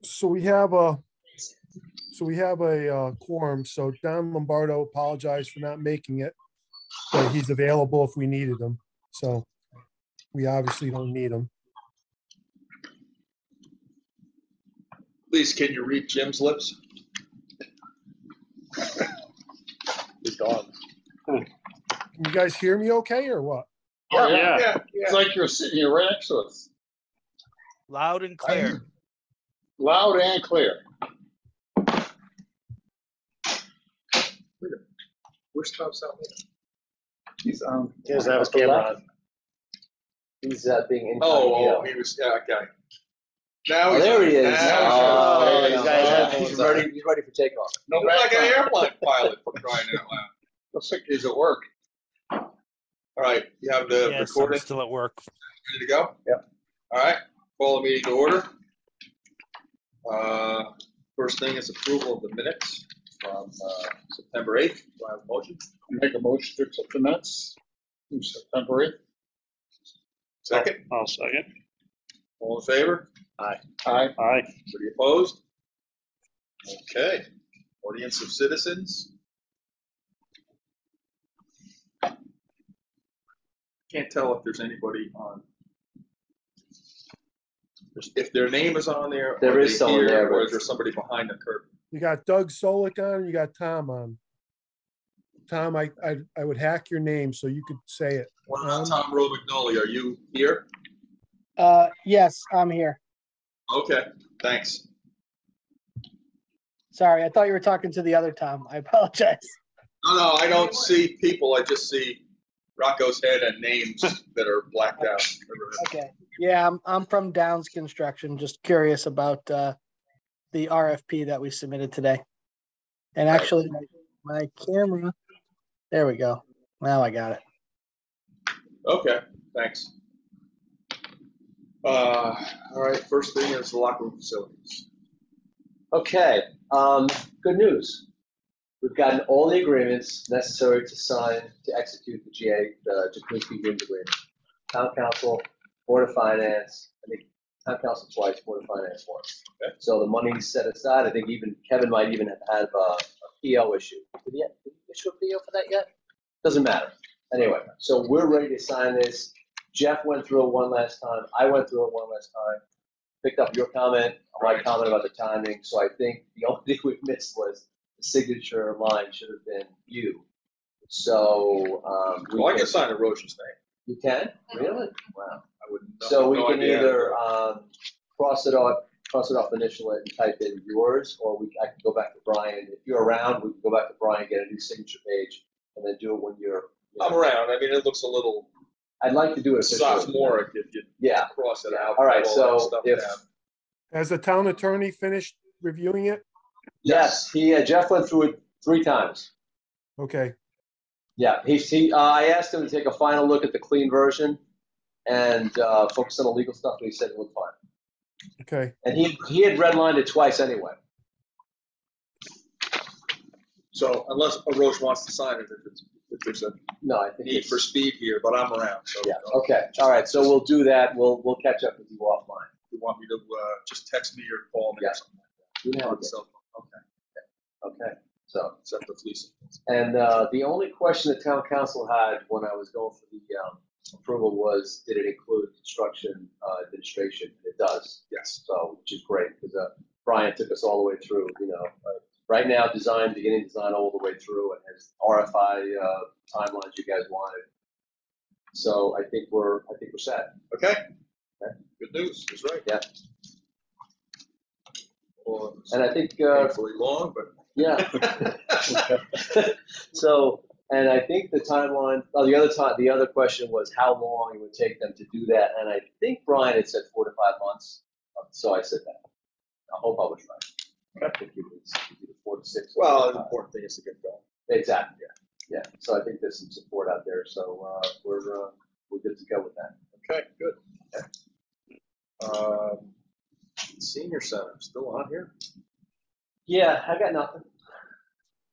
So we have a quorum. So Don Lombardo apologized for not making it, but he's available if we needed him. So we obviously don't need him. Please, can you read Jim's lips? He's gone. Can you guys hear me okay or what? Yeah. It's like you're sitting here right next to us. Loud and clear. Loud and clear. Where's Tom Southwood? He's He doesn't have his camera on. He's being in. He was, okay. Now there he is. He's ready. He's ready for takeoff. No, like an airplane pilot for crying out loud. Looks like he's at work. All right, you have the recording. I'm still at work. Ready to go? Yep. All right, call the meeting to order. First thing is approval of the minutes from September 8th. Do I have a motion? Make a motion to accept the minutes from September 8th. Second? I'll second. All in favor? Aye. Aye. Any opposed? Okay. Audience of citizens. Can't tell if there's anybody on. If their name is on there, there is someone there, or is there somebody behind the curtain? You got Doug Solik on, and you got Tom on. Tom, I would hack your name so you could say it. What about Tom Romagnoli? Are you here? Yes, I'm here. Okay, thanks. Sorry, I thought you were talking to the other Tom. I apologize. No, I don't see people. I just see Rocco's head and names that are blacked out. Okay. Yeah, I'm from Downs Construction. Just curious about the RFP that we submitted today. And actually, my camera. There we go. Now I got it. Okay, thanks. All right, first thing is the locker room facilities. Okay, good news. We've gotten all the agreements necessary to sign to execute the Jacuzzi Winds agreement. Town Council, Board of Finance, I think Town Council twice, Board of Finance once. Okay. So the money's set aside. I think even Kevin might even have a PO issue. Did he issue a PO for that yet? Doesn't matter. Anyway, so we're ready to sign this. Jeff went through it one last time. I went through it one last time. Picked up your comment, my comment about the timing. So I think the only thing we missed was the signature line should have been you. So I can sign Roche's name. You can? Really? Wow. I wouldn't know. So we can either cross it off, initial it, and type in yours, or I can go back to Brian. If you're around, we can go back to Brian, get a new signature page, and then do it when you're. I'm around. I mean, it looks a little. I'd like to do it sophomoric if you cross it out. All right. So has the town attorney finished reviewing it? Yes. Jeff went through it 3 times. Okay. Yeah. I asked him to take a final look at the clean version and focus on the legal stuff, and he said it looked fine. Okay. And he had redlined it twice anyway. So unless Roche wants to sign it, if there's a need for speed here, but I'm around. So yeah. Okay. All right. So we'll do that. We'll catch up with you offline. You want me to just text me or call me or something like that? You have cell phone. Okay. So except the fleece. And the only question the town council had when I was going for the approval was, did it include construction administration? It does. Yes. So which is great because Brian took us all the way through. Right now, beginning design all the way through, and has RFI timelines you guys wanted. So I think we're set. Okay. Good news. That's right. Yeah. Well, and I think hopefully long, but yeah. So, and I think the timeline. Oh, the other question was how long it would take them to do that, and I think Brian had said 4 to 5 months. So I said that. I hope I was right. I think it was 4 to 6. Well, the important thing is to get going. Exactly. Yeah. So I think there's some support out there. So we're good to go with that. Okay. Good. Senior Center still on here? Yeah, I got nothing.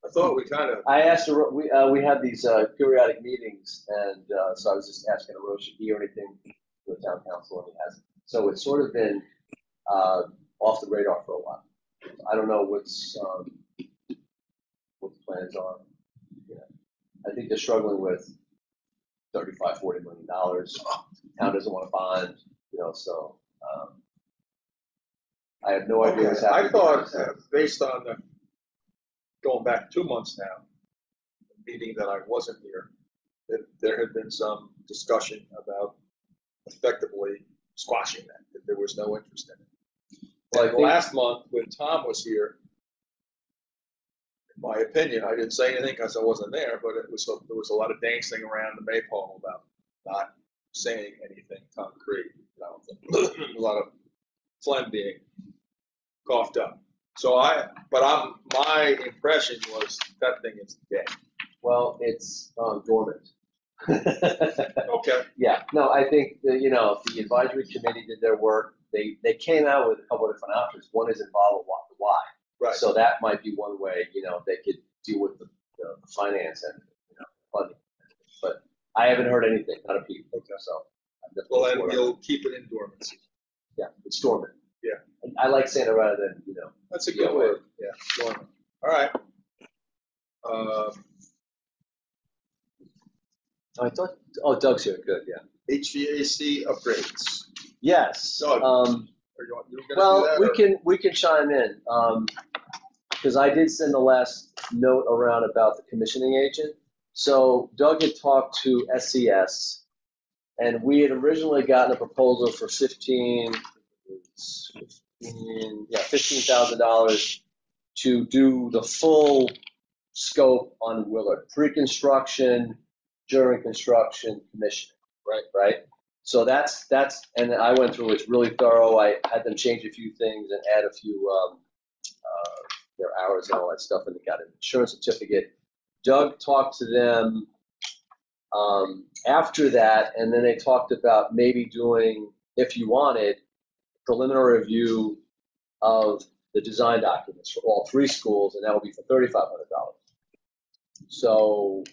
I thought we kind of. I asked her. We have these periodic meetings, and so I was just asking Hiroshi if he heard anything from the town council, and he hasn't. So it's sort of been off the radar for a while. I don't know what the plans are. Yeah. I think they're struggling with $35-40 million. Town doesn't want to bond, so I have no idea what's happening. I thought, based on going back 2 months now, the meeting that I wasn't here, that there had been some discussion about effectively squashing that there was no interest in it. Well, last month, when Tom was here, in my opinion, I didn't say anything because I wasn't there, but there was a lot of dancing around the maypole about not saying anything concrete. A lot of phlegm being coughed up. So my impression was that thing is dead. Well, it's dormant. Okay. Yeah. No, I think the advisory committee did their work. They came out with a couple of different options. One is involve the why. Right. So that might be one way. They could deal with the finance and funding. But I haven't heard anything, not a peep. Okay. So. Well, then you'll keep it in dormancy. Yeah, it's dormant. Yeah. I like saying it rather than That's a good word. Yeah, dormant. All right. I thought. Oh, Doug's here. Good. Yeah. HVAC upgrades. Yes. Doug, we can chime in because I did send the last note around about the commissioning agent. So Doug had talked to SCS, and we had originally gotten a proposal for $15,000 to do the full scope on Willard, pre-construction, during construction, commissioning. Right. So that's, and I went through, it's really thorough. I had them change a few things and add a few, their hours and all that stuff, and they got an insurance certificate. Doug talked to them after that, and then they talked about maybe doing, if you wanted, preliminary review of the design documents for all 3 schools, and that would be for $3,500. So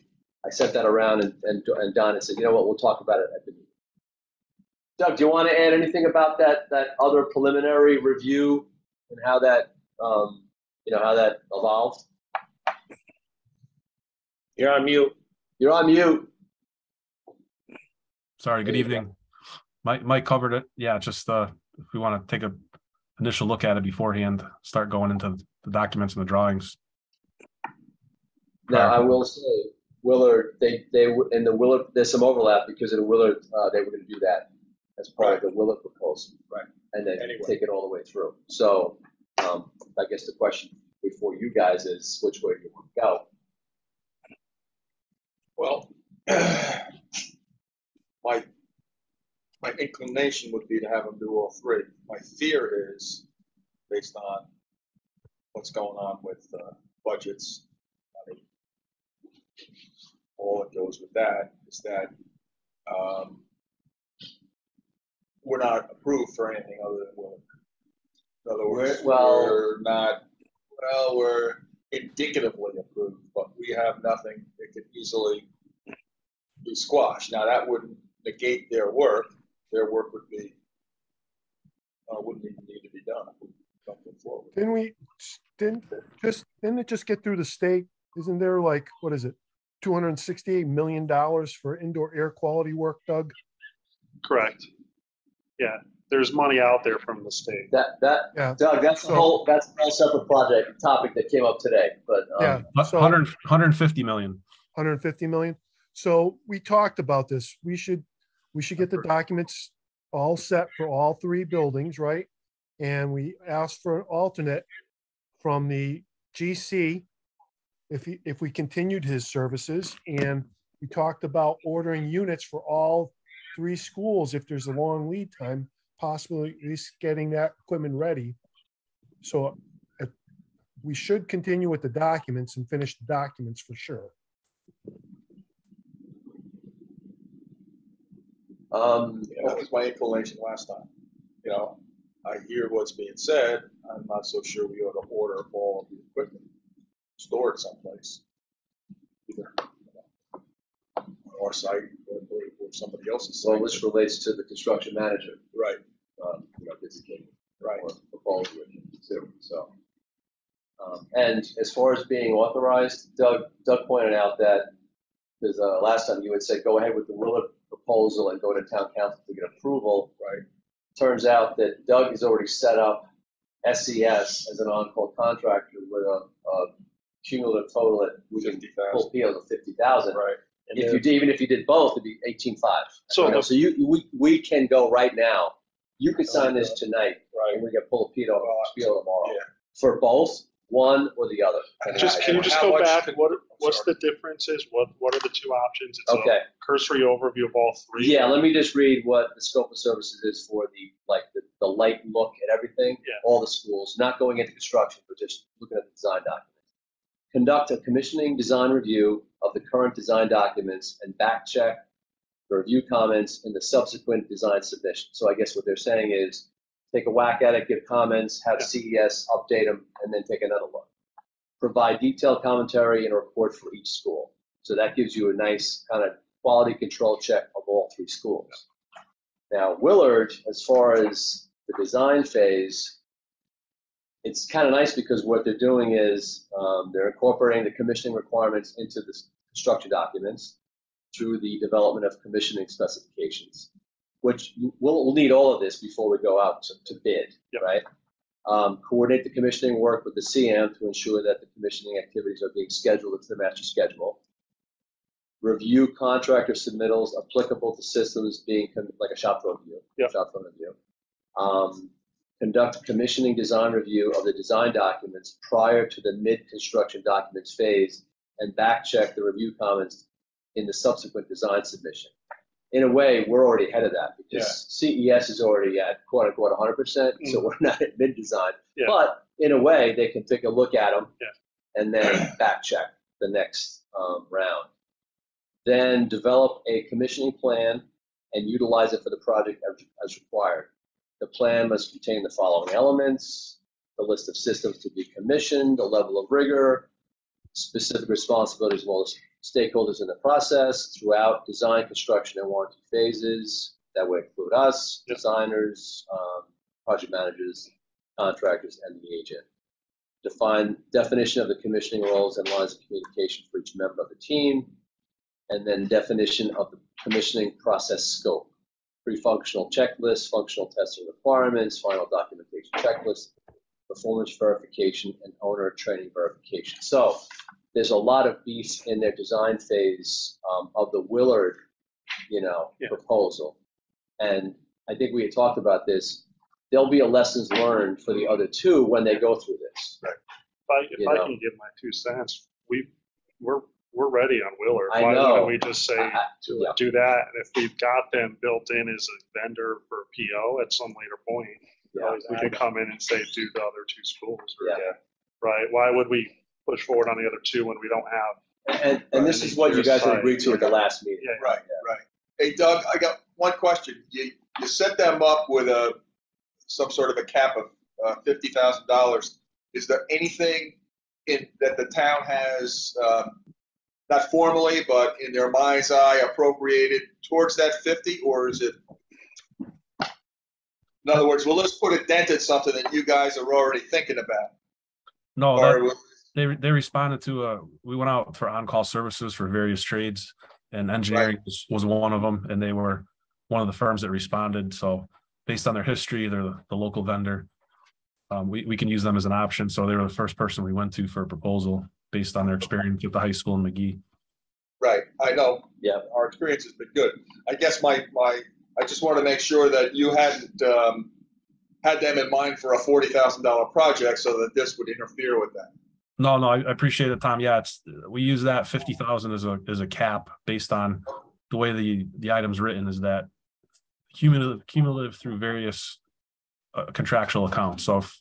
I sent that around, and Don had said, you know what, we'll talk about it at the meeting. Doug, do you want to add anything about that other preliminary review and how that, how that evolved? You're on mute. You're on mute. Sorry, good evening. Mike covered it. Yeah, just if we want to take an initial look at it beforehand, start going into the documents and the drawings. Now, I will say, Willard, they in the Willard, there's some overlap because in Willard, they were going to do that as part of the Willard proposal. Right. And then take it all the way through. So I guess the question before you guys is, which way do you want to go? Well, my inclination would be to have them do all 3. My fear is, based on what's going on with budgets, money, all that goes with that, is that we're not approved for anything other than Willard. In other words, we're indicatively approved, but we have nothing that could easily be squashed. Now, that wouldn't negate their work. Their work would be, wouldn't even need to be done. Forward. Didn't it just get through the state? Isn't there like, what is it, $268 million for indoor air quality work, Doug? Correct. Yeah, there's money out there from the state. Doug, that's a whole separate project topic that came up today. But yeah, so 150 million. 150 million. So we talked about this. We should get the documents all set for all 3 buildings, right? And we asked for an alternate from the GC if we continued his services, and we talked about ordering units for all 3 schools if there's a long lead time, possibly at least getting that equipment ready. So we should continue with the documents and finish the documents for sure. That was my inclination last time. I hear what's being said. I'm not so sure we ought to order all of the equipment stored someplace, either on our site or somebody else's site. Well, this relates to the construction manager. Right. Right. or proposed with too. So, and as far as being authorized, Doug pointed out that because last time you had said go ahead with the Willard proposal and go to town council to get approval. Right. Turns out that Doug has already set up SES as an on-call contractor with a cumulative total at we can pull POs of 50,000. Right. Even if you did both, it'd be 18.5. So, So we can go right now. You could sign this tonight, Right. and we can pull a PO tomorrow Yeah. for both, one or the other. can you just How go much back? could- What's sorry. the differences? What are the two options? It's Okay. a cursory overview of all three. Yeah, let me just read what the scope of services is for the light look at everything, Yeah. all the schools, not going into construction, but just looking at the design documents. Conduct a commissioning design review of the current design documents and back check the review comments in the subsequent design submission. So I guess what they're saying is take a whack at it, give comments, have Yeah. CES update them, and then take another look. Provide detailed commentary and a report for each school. So that gives you a nice kind of quality control check of all three schools. Now, Willard, as far as the design phase, it's kind of nice because what they're doing is they're incorporating the commissioning requirements into the construction documents through the development of commissioning specifications, which we'll need all of this before we go out to bid, Yep. right? Coordinate the commissioning work with the CM to ensure that the commissioning activities are being scheduled into the master schedule. Review contractor submittals applicable to systems being like a shop floor review. Yep. Shop floor review. Conduct a commissioning design review of the design documents prior to the mid-construction documents phase and back check the review comments in the subsequent design submission. In a way, we're already ahead of that because CES is already at quote unquote 100%, so we're not at mid-design. Yeah. But in a way, they can take a look at them Yeah. and then back check the next round. Then develop a commissioning plan and utilize it for the project as required. The plan must contain the following elements: the list of systems to be commissioned, the level of rigor, specific responsibilities of all the stakeholders in the process throughout design, construction, and warranty phases. That would include us, designers, project managers, contractors, and the agent. Define definition of the commissioning roles and lines of communication for each member of the team. And then definition of the commissioning process scope. Pre-functional checklist, functional testing requirements, final documentation checklist, performance verification, and owner training verification. So there's a lot of beef in their design phase of the Willard, proposal. And I think we had talked about this. There'll be a lessons learned for the other two when they go through this. Right. If I can give my 2 cents, we're ready on Willard. I Why know. wouldn't we just say Yeah. do that? And if we've got them built in as a vendor for PO at some later point, Yeah. we can come in and say do the other 2 schools. Yeah. Right? Why would we push forward on the other 2 when we don't have? And this is what you guys had agreed to at the last meeting. Yeah. Right. Hey, Doug, I got one question. You set them up with some sort of a cap of $50,000. Is there anything that the town has, not formally, but in their mind's eye, appropriated towards that 50, or is it? In other words, well, let's put a dent in something that you guys are already thinking about. No, Or they responded to we went out for on-call services for various trades, and engineering was one of them, and they were one of the firms that responded. So based on their history, they're the local vendor. We can use them as an option. So they were the first person we went to for a proposal based on their experience at the high school in McGee. Right, I know. Yeah. Our experience has been good. I guess I just want to make sure that you hadn't had them in mind for a $40,000 project so that this would interfere with that. No, I appreciate it, Tom. Yeah, we use that 50,000 as a cap based on the way the item's written is that cumulative through various contractual accounts. So if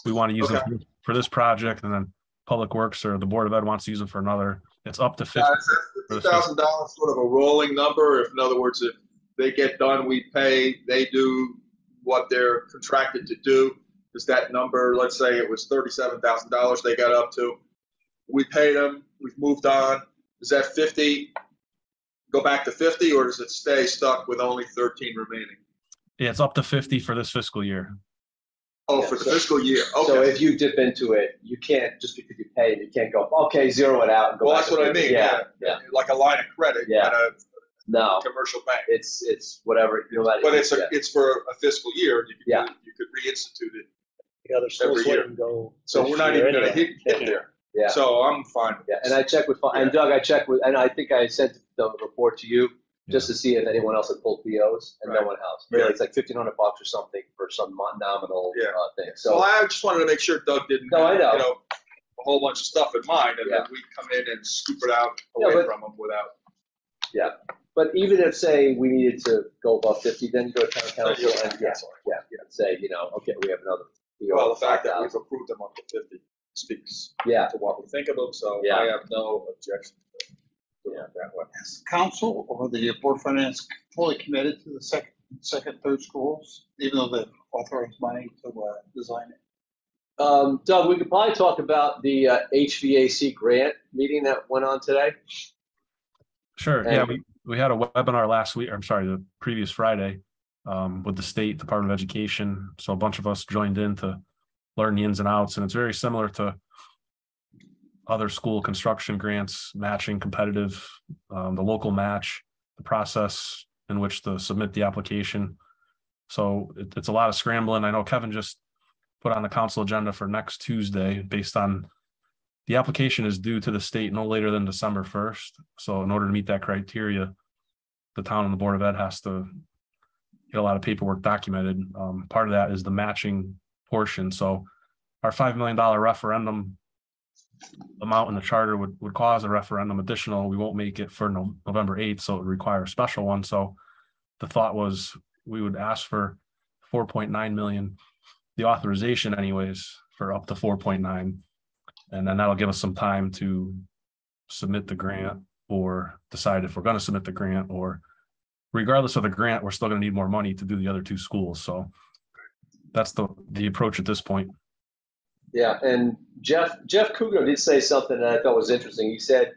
we want to use them for this project, and then Public Works or the Board of Ed wants to use them for another, it's up to 50. Is that $50,000 sort of a rolling number? If, in other words, if they get done, we pay, they do what they're contracted to do. Is that number, let's say it was $37,000 they got up to, we paid them, we've moved on. Does that 50 go back to 50, or does it stay stuck with only 13 remaining? Yeah, it's up to 50 for this fiscal year. Oh, Yeah, for the so- fiscal year, So okay. if you dip into it, you can't, just because you pay, you can't go, okay, zero it out and go Well, back. that's what I mean, Yeah. like a line of credit Yeah. at a No, commercial bank. it's whatever, you know. But it's yeah. it's for a fiscal year, and Yeah. you could reinstitute it. The other schools Every year. wouldn't go. So this we're not year even gonna anyway. hit there. Yeah. So I'm fine. Yeah, and I checked with, and Doug, I checked with, and I think I sent the report to you just to see if anyone else had pulled POs, and no Right. one else. Yeah. Really, it's like $1,500 or something for some nominal Yeah. thing. So So I just wanted to make sure Doug didn't No, I have, know. a whole bunch of stuff in mind, and Yeah. then we come in and scoop it out Yeah, away but- from him without. but even if, say, we needed to go above 50, then you go to town council Yeah. and say, okay, we have another PO. Well, the of fact that 5,000. we've approved them up to 50 speaks Yeah. to what we think of them, so Yeah. I have no objection to Yeah. that one. Is council or the board of finance fully committed to the second, third schools, even though they've authorized money to design it? Doug, we could probably talk about the HVAC grant meeting that went on today. Sure. And- Yeah, we had a webinar last week, or I'm sorry, the previous Friday, with the state Department of Education. So a bunch of us joined in to learn the ins and outs, and it's very similar to other school construction grants, matching competitive, the local match, the process in which to submit the application. So it's a lot of scrambling. I know Kevin just put on the council agenda for next Tuesday based on the application is due to the state no later than December 1st. So in order to meet that criteria, the town and the Board of Ed has to get a lot of paperwork documented. Part of that is the matching portion. So our $5 million referendum amount in the charter would cause a referendum additional. We won't make it for November 8th, so it would require a special one. So the thought was we would ask for 4.9 million, the authorization anyways, for up to 4.9. And then that'll give us some time to submit the grant or decide if we're going to submit the grant, or regardless of the grant, we're still going to need more money to do the other two schools. So that's the approach at this point. Yeah, and Jeff Kugler did say something that I thought was interesting. He said,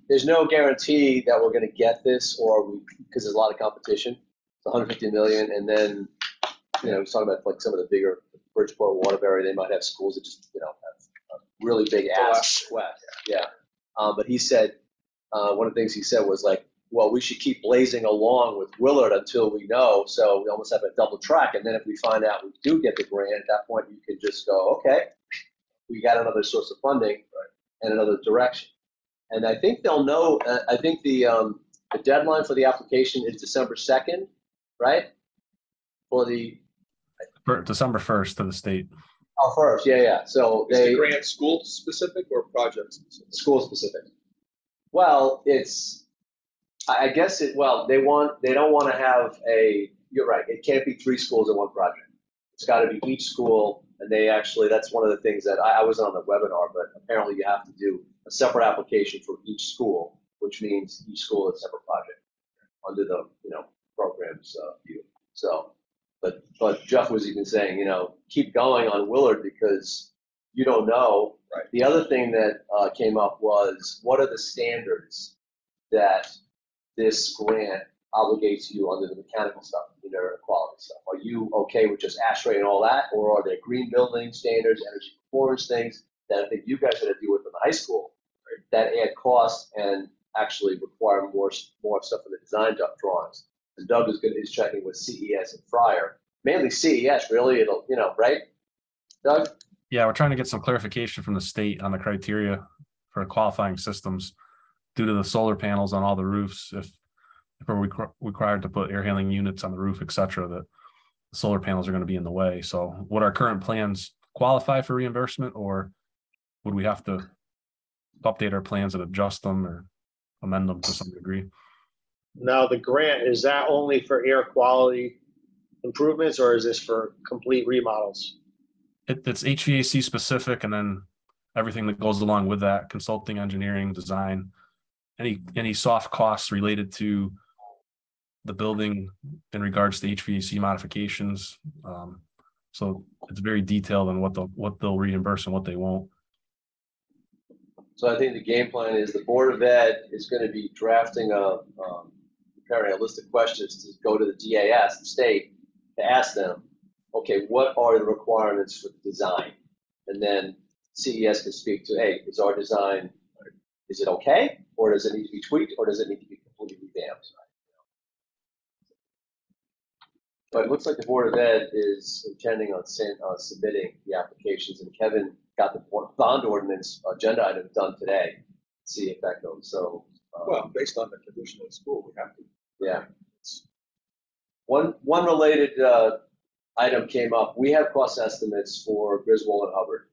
there's no guarantee that we're going to get this, because there's a lot of competition. It's 150 million, and then, he's talking about like some of the bigger, Bridgeport, Waterbury, they might have schools that just, have a really big ass request. Yeah. But he said, one of the things he said was like, well, we should keep blazing along with Willard until we know. So we almost have a double track. And then if we find out we do get the grant, at that point, you can just go, okay, we got another source of funding and another direction. And I think they'll know, I think the deadline for the application is December 2nd, right? For December 1st to the state. Oh, first, yeah. So Is the grant school specific or project specific? School specific. Well, I guess they don't want to have you're right, it can't be 3 schools in one project. It's got to be each school, and that's one of the things that I wasn't on the webinar, but apparently you have to do a separate application for each school, which means each school is a separate project under the, program's view. So, but Jeff was even saying, keep going on Willard because you don't know. Right. The other thing that came up was, what are the standards that this grant obligates you under the mechanical stuff, air quality stuff? Are you okay with just ASHRAE and all that, or are there green building standards, energy performance things that I think you guys had to deal with in the high school that add cost and actually require more stuff in the design drawings? And Doug is checking with CES and Fryer, mainly CES. Really, it'll right, Doug? Yeah, we're trying to get some clarification from the state on the criteria for qualifying systems due to the solar panels on all the roofs. If we're required to put air handling units on the roof, et cetera, that the solar panels are going to be in the way. So would our current plans qualify for reimbursement, or would we have to update our plans and adjust them or amend them to some degree? Now, the grant, is that only for air quality improvements, or is this for complete remodels? It's HVAC specific, and then everything that goes along with that: consulting, engineering, design, any soft costs related to the building in regards to HVAC modifications. So it's very detailed on what they'll reimburse and what they won't. So I think the game plan is the Board of Ed is going to be drafting preparing a list of questions to go to the DAS, the state, to ask them, okay, what are the requirements for the design? And then CES can speak to, hey, is our design, is it okay? Or does it need to be tweaked? Or does it need to be completely revamped? But it looks like the Board of Ed is intending on submitting the applications, and Kevin got the bond ordinance agenda item done today. See if that goes. So, well, based on the condition of the school, we have to. Yeah. One related item came up. We have cost estimates for Griswold and Hubbard,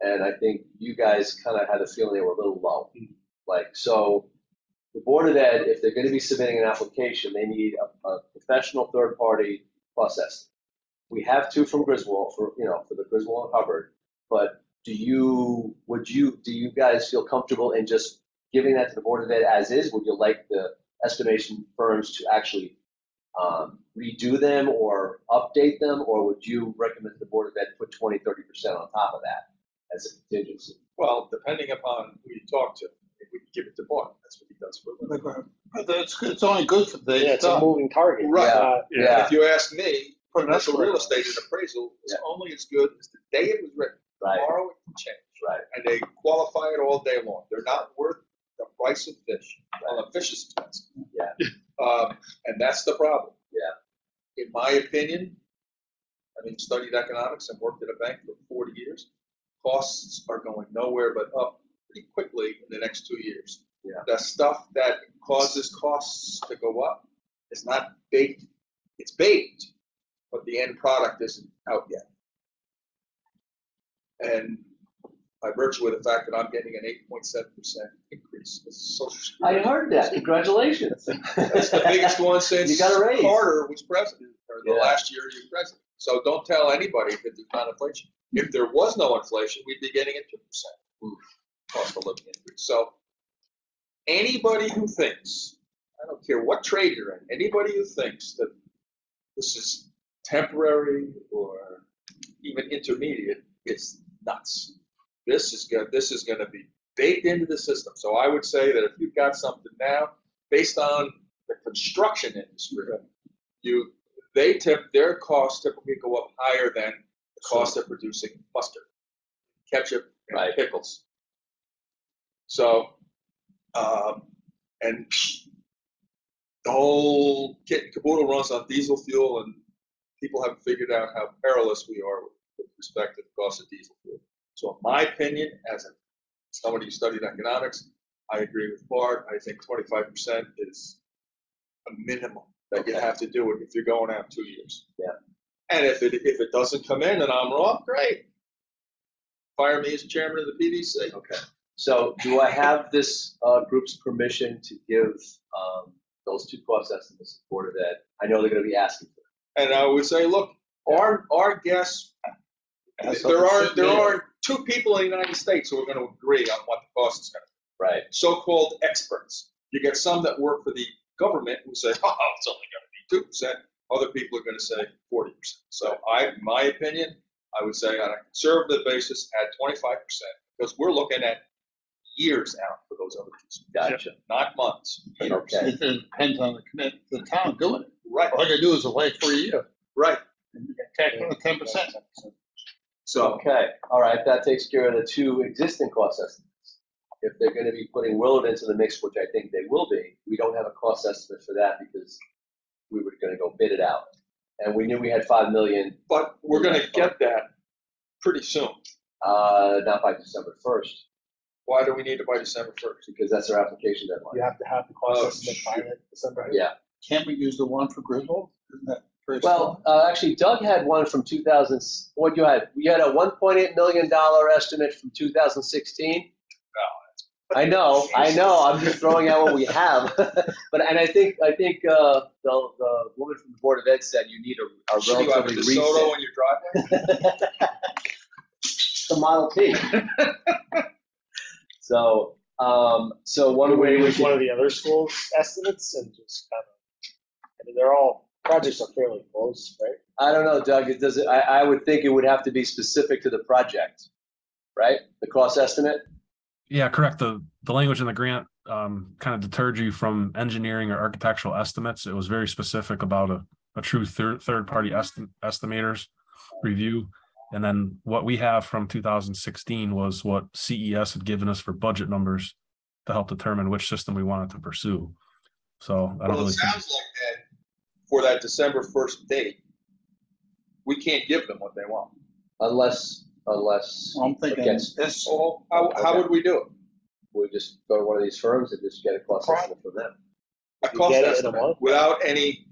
and I think you guys kind of had a feeling they were a little low. Like, so the Board of Ed, if they're going to be submitting an application, they need a professional third-party cost estimate. We have two from Griswold for the Griswold and Hubbard, but do you guys feel comfortable in just giving that to the Board of Ed as is? Would you like the estimation firms to actually redo them or update them, or would you recommend the Board of Ed put 20-30% on top of that as a contingency? Well, depending upon who you talk to, if we can give it to Bart, that's what he does for a living. It's only good for the. Yeah, it's a moving target. Right. Yeah. And if you ask me, commercial real estate and appraisal is only as good as the day it was written. Right. Tomorrow it can change. Right. And they qualify it all day long. They're not worth the price of fish. Well, the fish is expensive. Yeah. And that's the problem. Yeah. In my opinion, having studied economics and worked at a bank for 40 years, costs are going nowhere but up pretty quickly in the next 2 years. Yeah. The stuff that causes costs to go up is not baked. It's baked, but the end product isn't out yet. And by virtue of the fact that I'm getting an 8.7% increase in Social Security. I heard that. Congratulations. That's the biggest one since You got a raise. Carter was president, or the last year he was president. So don't tell anybody that there's not inflation. If there was no inflation, we'd be getting a 2% cost of living increase. So anybody who thinks, I don't care what trade you're in, anybody who thinks that this is temporary or even intermediate, it's nuts. This is good. This is going to be baked into the system. So I would say that if you've got something now, based on the construction industry, their costs typically go up higher than the cost of producing mustard, ketchup, and pickles. So, and the whole kit and caboodle runs on diesel fuel, and people haven't figured out how perilous we are with respect to the cost of diesel fuel. So in my opinion, as somebody who studied economics, I agree with Bart. I think 25% is a minimum that you have to do it if you're going out 2 years. Yeah. And if it doesn't come in and I'm wrong, great. Fire me as chairman of the PDC. Okay. So do I have this group's permission to give those two cost estimates to the Board of Ed? I know they're going to be asking for it. And I would say, look, our guess, there aren't two people in the United States who are going to agree on what the cost is going to be. Right. So-called experts. You get some that work for the government who say, oh, it's only going to be 2%. Other people are going to say 40%. So my opinion, I would say on a conservative basis, add 25%, because we're looking at years out for those other pieces. Gotcha. Not months. Okay. It depends on the town doing it. Right. All I gotta do is wait for a year. Right. And you get 10%. So, Okay. All right. That takes care of the two existing cost estimates. If they're going to be putting Willard into the mix, which I think they will be, we don't have a cost estimate for that because we were going to go bid it out. And we knew we had $5 million. but we're going to get that pretty soon. Not by December 1st, Why do we need it by December 1st? because that's our application deadline. You have to have the cost Oh, estimate by shoot. December. Yeah. Can't we use the one for Griswold? Isn't that very Well, actually, Doug had one from 2000. What you had? You had a $1.8 million estimate from 2016. I know. I'm just throwing out what we have. And I think the woman from the Board of Ed said you need a Should you have a relatively DeSoto recent. in your driveway? The Model T. So one way we use should. one of the other schools' estimates and just kind of, I mean, they're all, projects are fairly close, right? I don't know, Doug. I would think it would have to be specific to the project, right? The cost estimate. Yeah, correct. The language in the grant kind of deterred you from engineering or architectural estimates. It was very specific about a true third party estimators. review. And then what we have from 2016 was what CES had given us for budget numbers to help determine which system we wanted to pursue. So I don't Well, really it sounds like that for that December 1st date, we can't give them what they want. Unless I'm thinking against, this, So how would we do it? we just go to one of these firms and just get a cost estimate from them. A You cost get it in a estimate month? without any,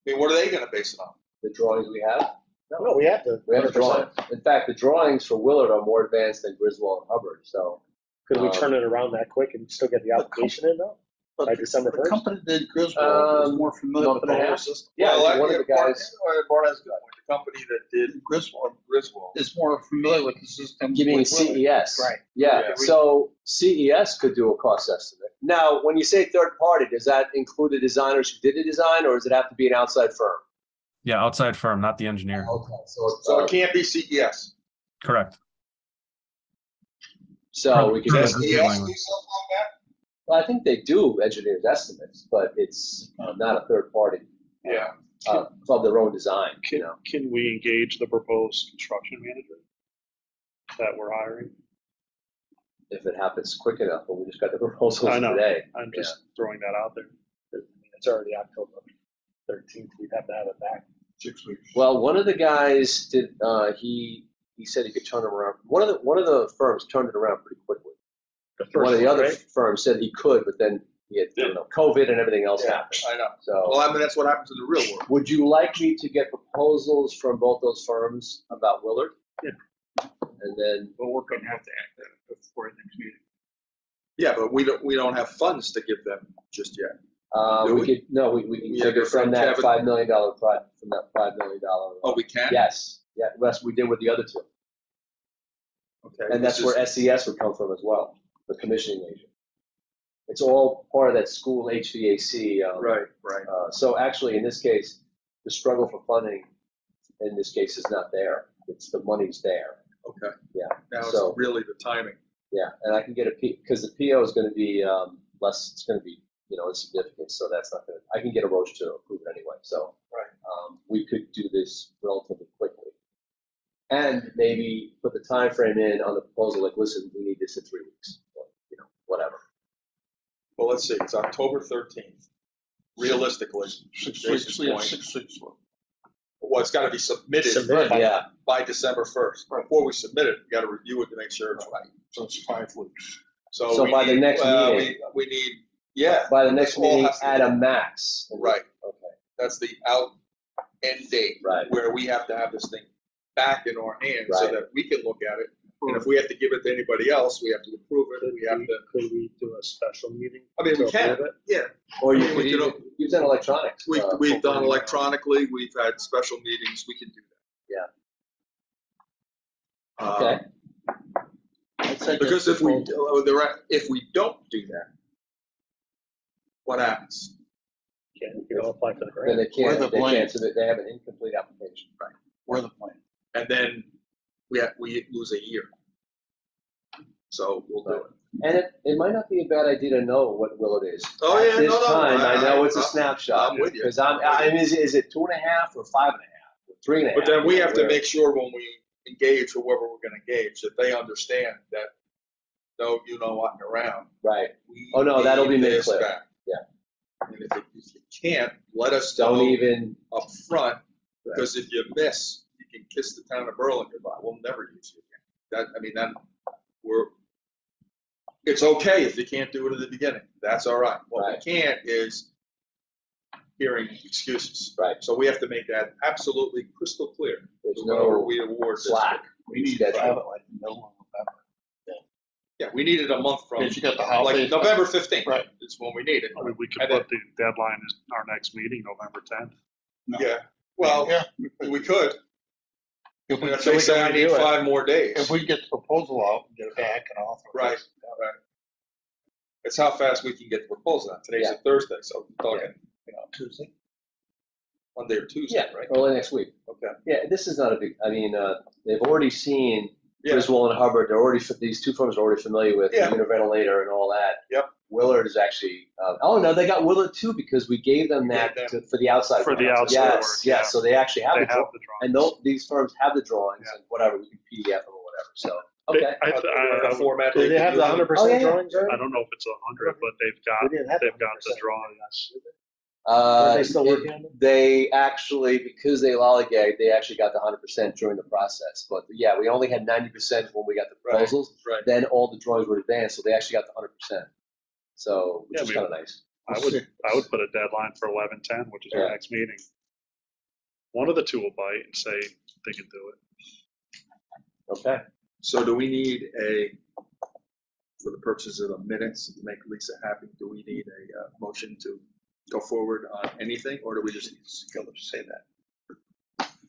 I mean, what are they gonna base it on? The drawings we have? No, we have to. We have drawings. In fact, the drawings for Willard are more advanced than Griswold and Hubbard, so. Could we turn it around that quick and still get the application in though? but By December the 1st? company that did Griswold is more familiar month with the and a whole half. system. Yeah, Well, one of the guys. Bart has a good point. The company that did Griswold Griswold. is more familiar with the system. You mean with Willard. CES? Right. Yeah, Yeah. so CES could do a cost estimate. Now, when you say third party, does that include the designers who did the design, or does it have to be an outside firm? Yeah, outside firm, not the engineer. Okay, So it can't be CES. Correct. so we could Does just, Yeah. CES do language. something like that? well, I think they do engineers' estimates, but it's not a third party. Yeah. Of their own design, you know. Can we engage the proposed construction manager that we're hiring? If it happens quick enough, but we just got the proposals I know. today. I'm just throwing that out there. I mean, it's already October 13th. We'd have to have it back. 6 weeks. Well, one of the guys did. He said he could turn them around. One of the firms turned it around pretty quickly. The first One of the one, other right? firms said he could, but then he had COVID and everything else Yeah, happened. I know. So, Well, I mean, that's what happens in the real world. would you like me to get proposals from both those firms about Willard? Yeah. And then, But we're gonna have to act on it before the next meeting. Yeah, but we don't have funds to give them just yet. Do we we? could we can Yeah, take it from from that Kevin. $5 million project, from that $5 million. Oh, we can? Yes, yeah, that's what we did with the other two, Okay. and that's this where is- SES would come from as well, the commissioning agent. It's all part of that school HVAC. Right. So actually, in this case, the struggle for funding in this case is not there. It's the money's there. Okay. Yeah. Now So- it's really the timing. Yeah, and I can get because the PO is going to be less. It's going to be insignificant. So that's not going to. I can get a Roche to approve it anyway. So we could do this relatively quickly, and maybe put the time frame in on the proposal. Like, listen, we need this in 3 weeks. Or, whatever. Well, let's see. It's October 13th. Realistically, 6 Jason's weeks, we have point. 6 weeks. Well, it's got to be submitted Yeah. by December 1st. Before we submit it, we got to review it to make sure it's right. So it's 5 weeks. So we by the need- next meeting- we need, yeah. By the next This all meeting, has to at be- a max. Right. Okay. That's the end date. Right. Where we have to have this thing back in our hands so Right. that we can look at it. And if we have to give it to anybody else, we have to approve it. We have to. Could we do a special meeting? I mean, we to can. approve it? Yeah. Or you I mean, could we could- even, you've done electronics. We've done hopefully. electronically. We've had special meetings. We can do that. Yeah. Okay. I'd say Because just if we don't do that, what happens? You can apply for the Then grant. they We're can't. the They blame. can't submit. They have an incomplete application. Right. we're the plan. And then we lose a year. So we'll do it. And it might not be a bad idea to know what Willard is. Oh, At yeah, this no, time, I know it's a I'm snapshot. with you. Because I mean, is it 2.5 or 5.5 or 3.5? But then we have to Where- make sure when we engage whoever we're going to engage that they understand that no, walking around. Right. We Oh, no, that'll be need made this clear. back. Yeah. And if you can't, let us Don't know even. up front, because if you miss, you can kiss the town of Berlin goodbye. We'll never use you again. It's okay if you can't do it at the beginning. That's all right. What Right. we can't is hearing excuses. Right. So we have to make that absolutely crystal clear. There's whenever no we award this. slack. We need to Schedule. file it like the middle of November. Yeah, we need it a month from, If you got the holidays. like November 15th. Right. Is when we need it. I mean, we could And put the deadline as our next meeting, November 10th. No. Yeah, well, Yeah. we could. If we, If they say I need 5 more days. if we get the proposal out and get it back and authorize. Right. It's how fast we can get the proposal out. Today's Yeah. a Thursday, so we're talking Tuesday. Monday or Tuesday, Yeah. right? Early next week. Okay. Yeah. This is not a big. I mean, they've already seen Griswold and Hubbard, these two firms are already familiar with the interventilator and all that. Yep. Willard is actually, no, they got Willard too because we gave them that for the outside. For the work. outside Yes, work, yes. So they actually have They the drawings. And these firms have the drawings and whatever, we can PDF them or whatever. So, okay. Format. Do they have the 100% drawings? I don't know if it's 100, but they've got the drawings. Are they still working on them? They actually, because they lollygagged, they actually got the 100% during the process. But yeah, we only had 90% when we got the proposals. Right. Then all the drawings were advanced, so they actually got the 100%. So, which is kind of nice. I would put a deadline for 11/10, which is our next meeting. One of the two will bite and say they can do it. Okay. So do we need for the purposes of the minutes, to make Lisa happy, do we need a motion to go forward on anything, or do we just go to say that?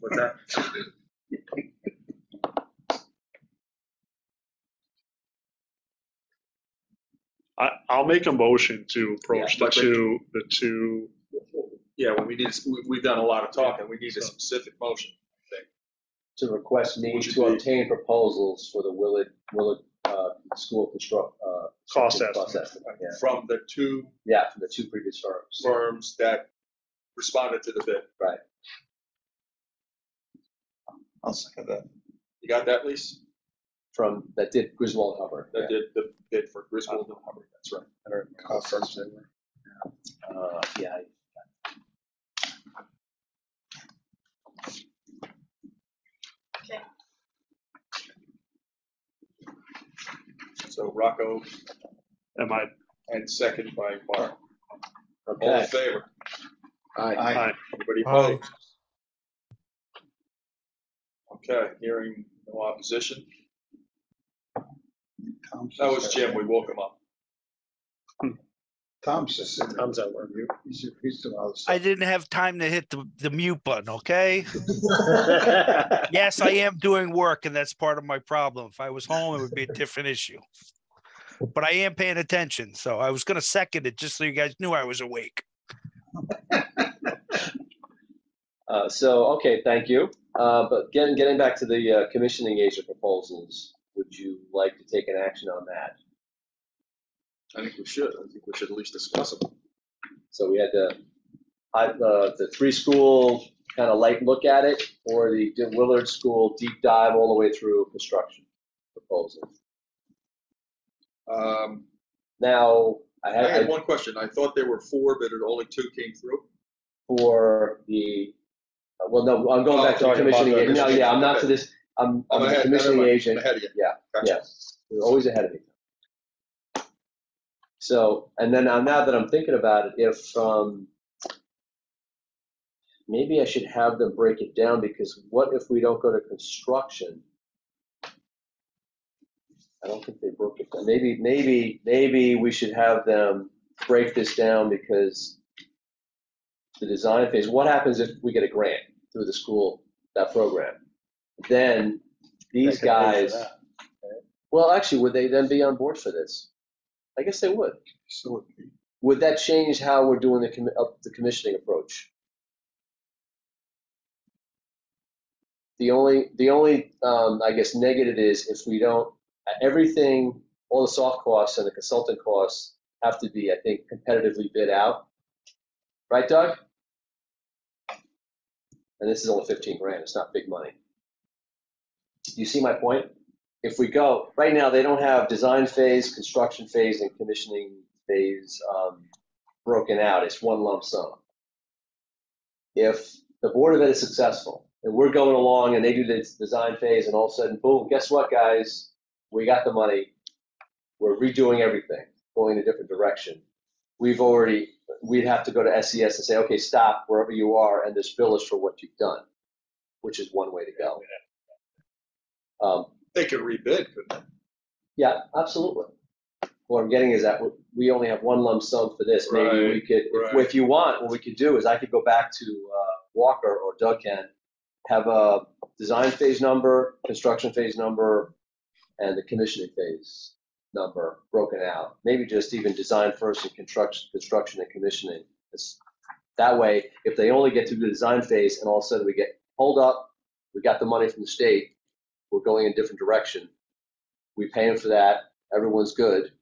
What's that? I'll make a motion to approach the two. Yeah, when we've done a lot of talking, we need a specific motion. To request me to obtain proposals for the Willard school Cost estimate. Yeah. From the two from the two previous firms that responded to the bid. Right. I'll second that. You got that, Lisa? That did Griswold and Hubbard. That did the bid for Griswold and Hubbard. That's right. I don't remember what firms they were. So Rocco, and second by Mark. Okay. All in favor? Aye. Anybody opposed? Okay, hearing no opposition. That was Jim, we woke him up. Tom's at work. He's doing all this stuff. I didn't have time to hit the mute button, okay? Yes, I am doing work, and that's part of my problem. If I was home, it would be a different issue. But I am paying attention, so I was going to second it just so you guys knew I was awake. Okay, thank you. But getting back to the commissioning agent proposals, would you like to take an action on that? I think we should. I think we should at least discuss them. So we had the three school kind of light look at it, or the Willard school deep dive all the way through construction proposal. Now I had one question. I thought there were four, but only two came through. For the no, I'm going back to the commissioning agent. No, yeah, I'm not to this. I'm the commissioning agent. Ahead of you. Yeah, gotcha. Yes, you're always ahead of me. So, and then now that I'm thinking about it, if maybe I should have them break it down, because what if we don't go to construction? I don't think they broke it down. Maybe we should have them break this down, because the design phase, what happens if we get a grant through the school, that program? Then these guys, well, actually, would they then be on board for this? I guess they would. So Would that change how we're doing the commissioning approach? The only I guess negative is if we don't, everything, all the soft costs and the consultant costs have to be, I think, competitively bid out. Right, Doug? And this is only 15 grand. It's not big money. Do you see my point? If we go, right now they don't have design phase, construction phase, and commissioning phase broken out. It's one lump sum. If the Board of Ed is successful and we're going along and they do the design phase, and all of a sudden, boom, guess what, guys? We got the money. We're redoing everything, going in a different direction. We'd have to go to SES and say, okay, stop wherever you are, and this bill is for what you've done, which is one way to go. They could rebid, couldn't they? Yeah, absolutely. What I'm getting is that we only have one lump sum for this. Maybe we could, if you want, what we could do is I could go back to Walker, or Doug can, have a design phase number, construction phase number, and the commissioning phase number broken out. Maybe just even design first and construction and commissioning. That way, if they only get to the design phase and all of a sudden we get hold up, we got the money from the state, we're going in a different direction. We pay them for that, everyone's good.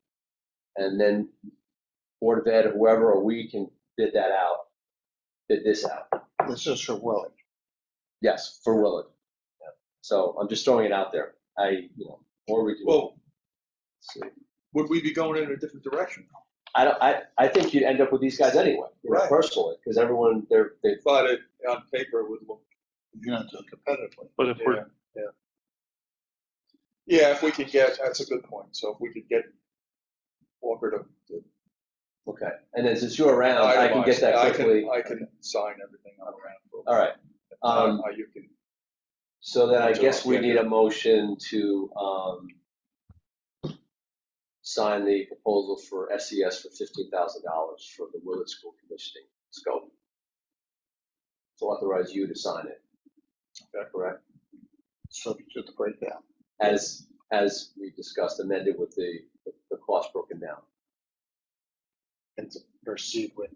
And then Board of Ed or whoever, or we can bid this out. This is for Willie. Yes, for Willard. Yeah. So I'm just throwing it out there. Or we can. Well, see. would we be going in a different direction? I think you'd end up with these guys anyway, Right. personally, because everyone, they But it, on paper, it would look. You know, do it competitively. But if we're, Yeah, if we could get, that's a good point. So if we could get Walker to okay. And then since you're around, I can get that quickly. I can sign everything on around. All right. You can. So then I guess we need a motion to sign the proposal for SES for $15,000 for the Willard School commissioning scope. To authorize you to sign it. Okay, correct? Subject to the breakdown. As we discussed, amended with the cost broken down. And to proceed with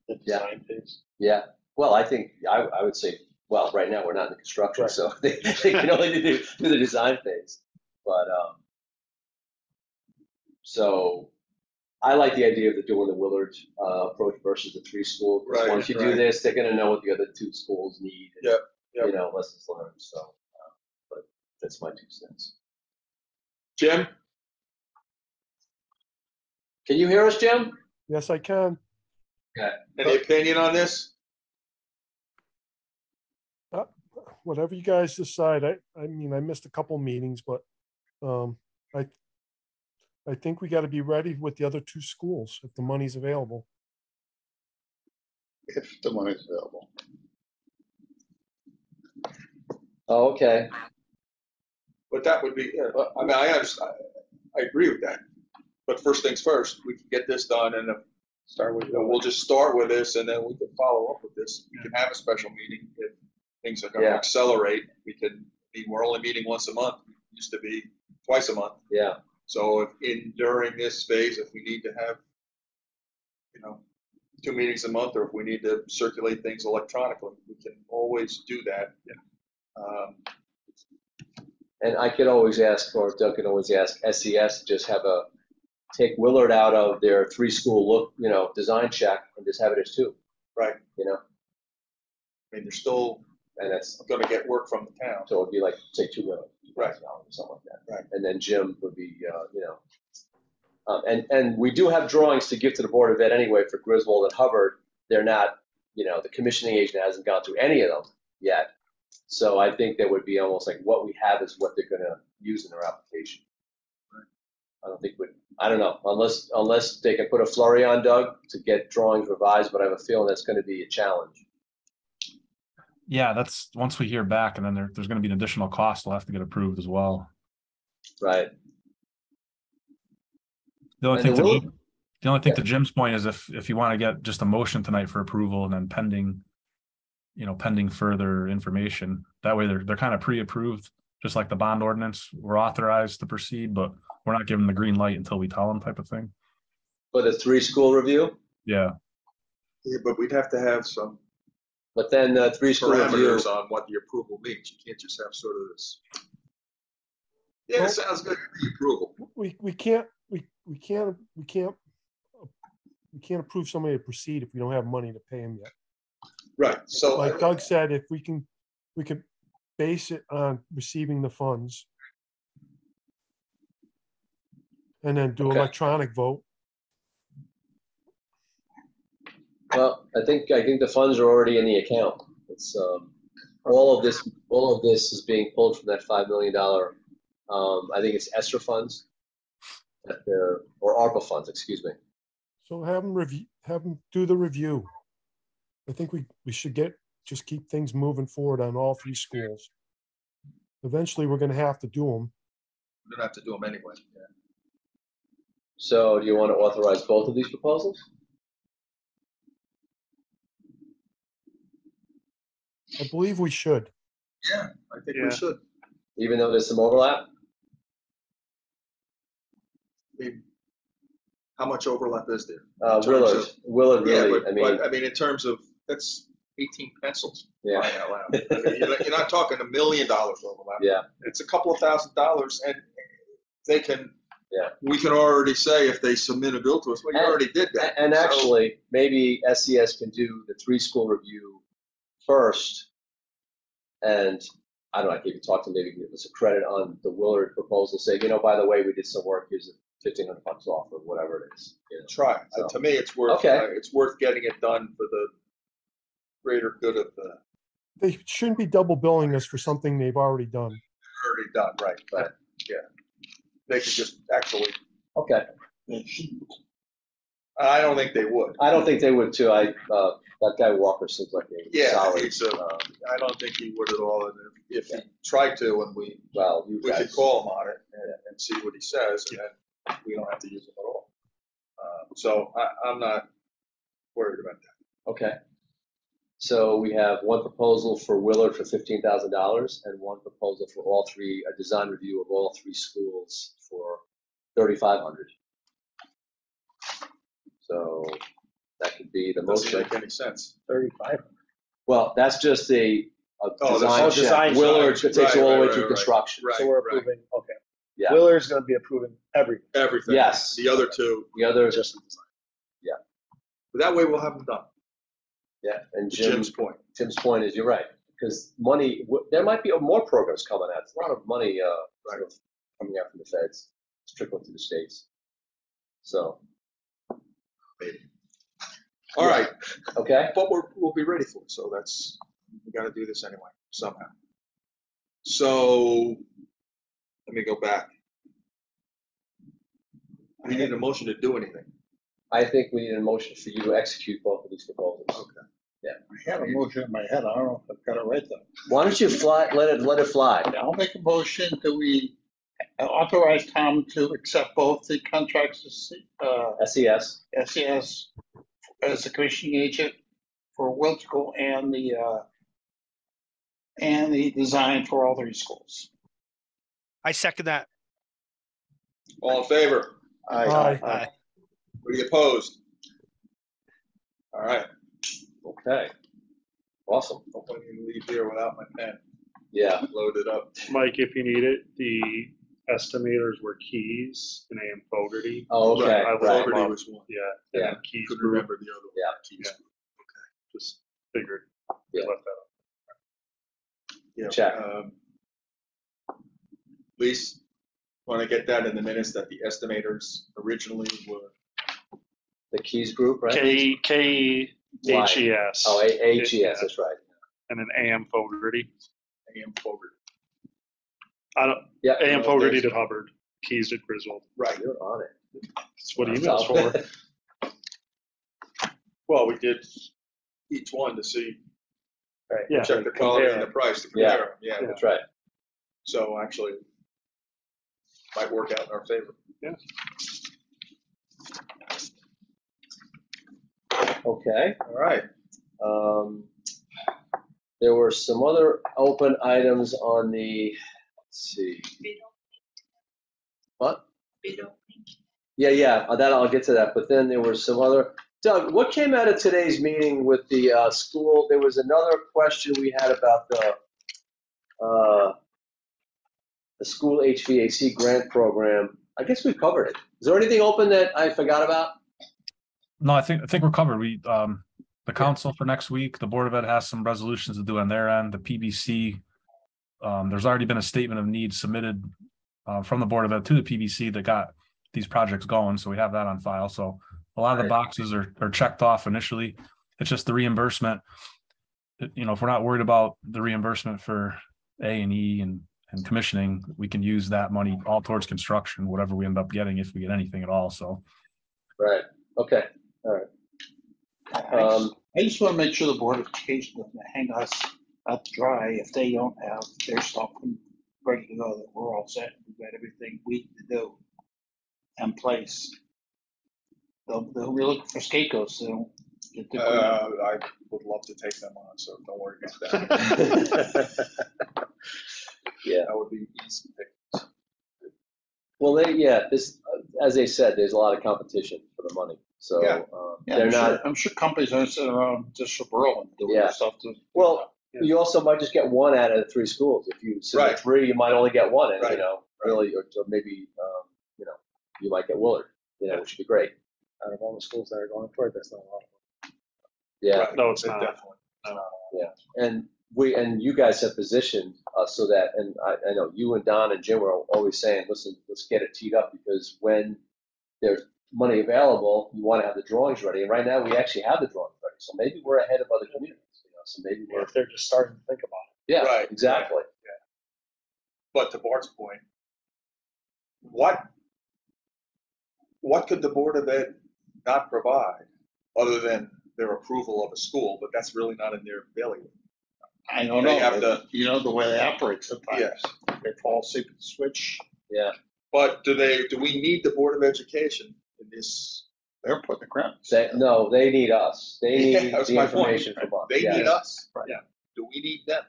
the design phase. Yeah. Well, I think I would say, well, right now we're not in the construction, Right. so they can only do the design phase. But so I like the idea of doing the Willard approach versus the 3 school. Right, Once you do right. this, they're going to know what the other 2 schools need. And, Yep. You know, lessons learned. So, but that's my 2 cents. Jim? Can you hear us, Jim? Yes, I can. Any opinion on this? Whatever you guys decide. I mean, I missed a couple meetings, but I think we got to be ready with the other 2 schools if the money's available. If the money's available. Oh, okay. But that would be, I mean, I agree with that. But first things first, we can get this done and Start with. we'll just start with this and then we can follow up with this. We can have a special meeting if things are going to Yeah. accelerate. We're only meeting once a month. It used to be twice a month. Yeah. So during this phase, if we need to have, 2 meetings a month, or if we need to circulate things electronically, we can always do that. And I could always ask, or Doug could always ask SES to just take Willard out of their 3 school design check and just have it as 2. Right. You know, I mean, they're still and that's going to get work from the town. so it'd be like say $2 million, Right. or something like that. Right. And then Jim would be, and we do have drawings to give to the Board of Ed anyway for Griswold and Hubbard. They're not, the commissioning agent hasn't gone through any of them yet. So I think that would be almost like what we have is what they're going to use in their application. I don't know, unless they can put a flurry on Doug to get drawings revised, but I have a feeling that's going to be a challenge. Yeah, that's once we hear back, and then there's going to be an additional cost we'll have to get approved as well. Right. The only And thing to Jim's point is if you want to get just a motion tonight for approval and then pending further information, that way they're kind of pre-approved, just like the bond ordinance. We're authorized to proceed, but we're not given the green light until we tell them, type of thing. For the 3 school review, Yeah. Yeah, but we'd have to have some but then the 3 school review. parameters on what the approval means. You can't just have sort of this. Yeah, Well- it sounds good, the approval. We can't approve somebody to proceed if we don't have money to pay them yet. Right, so. Like Doug said, if we could base it on receiving the funds and then do Okay. electronic vote. Well, I think the funds are already in the account. It's all of this is being pulled from that $5 million. I think it's ESSER funds, or ARPA funds, excuse me. So have them do the review. I think we should just keep things moving forward on all 3 schools. Eventually, we're going to have to do them. We're gonna have to do them anyway. Yeah. So do you want to authorize both of these proposals? I believe we should. Yeah, I think Yeah. we should. Even though there's some overlap? I mean, how much overlap is there? In terms Willard really, but I mean, in terms of, 18 pencils. Yeah. Crying out loud. I mean, you're not talking $1 million overlap. Yeah. It's a couple of $1,000s, and they can. Yeah. We can already say if they submit a bill to us, well, you already did that. And So- actually, maybe SCS can do the 3-school review first. And I don't know, if you can talk to them, maybe give us a credit on the Willard proposal, say, by the way, we did some work, here's $1,500 off or whatever it is. Try. So. To me, it's worth. Okay. It's worth getting it done for the greater good of the They shouldn't be double billing us for something they've already done. already done. Right. But yeah, they could just actually. Okay. I don't think they would. I don't think they would too. That guy Walker seems like a solid. I don't think he would at all. And if he tried to, and we could call him on it and see what he says, and then we don't have to use him at all. So I'm not worried about that. Okay. So we have one proposal for Willard for $15,000 and one proposal for all three, a design review of all 3 schools for $3,500. So that could be the Doesn't motion. make any sense. 35. Well, that's just a design design check. Willard takes you all the way through construction. Right, So we're right. approving, okay. Yeah. Willard's gonna be approving everything. Everything. Yes. The other two, The other, Just the design. but that way we'll have them done. yeah, and To Jim's Jim's point. point is you're right, because money, there might be more programs coming out. There's a lot of money sort of coming out from the feds, it's trickling to the states. So, Maybe. All right, okay, but we'll be ready for it. So we got to do this anyway somehow. So let me go back. We need a motion to do anything. I think we need a motion for you to execute both of these proposals. Okay. I have a motion in my head. I don't know if I've got it right though. Why don't you let it fly? I'll make a motion that we authorize Tom to accept both the contracts to SES. SES as the commissioning agent for Willard School and the design for all 3 schools. I second that. All in favor? Aye. Any opposed? All right. Okay. Awesome. Hopefully I can leave here without my pen Yeah. loaded up. Mike, if you need it, the estimators were Keys and AM Fogarty. Oh, okay. I looked them Fogarty up. was one. Yeah. Yeah. And Keys Couldn't group, remember the other one. Yeah. Keys. just figured. Yeah. Left that up. Yeah. Check. Lise, want to get that in the minutes that the estimators originally were. The Keys group, right? KHES. Oh, AGS, that's right. And then AM Fogarty. AM Fogarty. I don't. Yeah. AM Fogarty did Hubbard. Keys did Griswold. Right. You're on it. That's what email's for. Well, we did each one to see, Yeah. check the quality and the price to compare them. Yeah. That's right. So actually, might work out in our favor. Yeah. Okay. All right. There were some other open items on the, let's see. What? Yeah, that I'll get to that. But then there were some other, Doug, what came out of today's meeting with the school? There was another question we had about the school HVAC grant program. I guess we covered it. Is there anything open that I forgot about? No, I think we're covered. We the council for next week, the Board of Ed has some resolutions to do on their end. The PBC, there's already been a statement of need submitted from the Board of Ed to the PBC that got these projects going. So we have that on file. So a lot of the boxes are checked off initially. It's just the reimbursement. If we're not worried about the reimbursement for A&E and commissioning, we can use that money all towards construction, whatever we end up getting, if we get anything at all. So. Right. Okay. All right. I just want to make sure the Board of Education doesn't hang us out to dry if they don't have their stuff ready to go, that we're all set. We've got everything we need to do in place. They'll be looking for scapegoats. So I would love to take them on, so don't worry about that. Yeah. That would be easy. Well, this, as they said, there's a lot of competition for the money. So Yeah. Yeah, they're I'm not. sure, I'm sure companies aren't sitting around just for Berlin doing Yeah. stuff to. Well, you also might just get one out of the 3 schools. If you submit Right. 3, you might only get one, and Right. really, or maybe you might get Willard, which would be great. Out of all the schools that are going for it, that's not a lot. Yeah. Right. No, it's It not. Definitely. And you guys have positioned us so that, and I know you and Don and Jim are always saying, listen, let's get it teed up, because when there's money available, you want to have the drawings ready. And right now, we actually have the drawings ready. So maybe we're ahead of other communities. So maybe we're. If they're just starting to think about it. Yeah, Right, exactly. But to Bart's point, what could the Board of Ed not provide other than their approval of a school? But that's really not in their bailiwick. I don't They know, have to- the way they operate sometimes. Yes. They fall asleep at the switch, But do we need the Board of Education in this? they're putting the ground. No, they need us. They need That's the my point. information from us. They need us. Right. Yeah. Do we need them?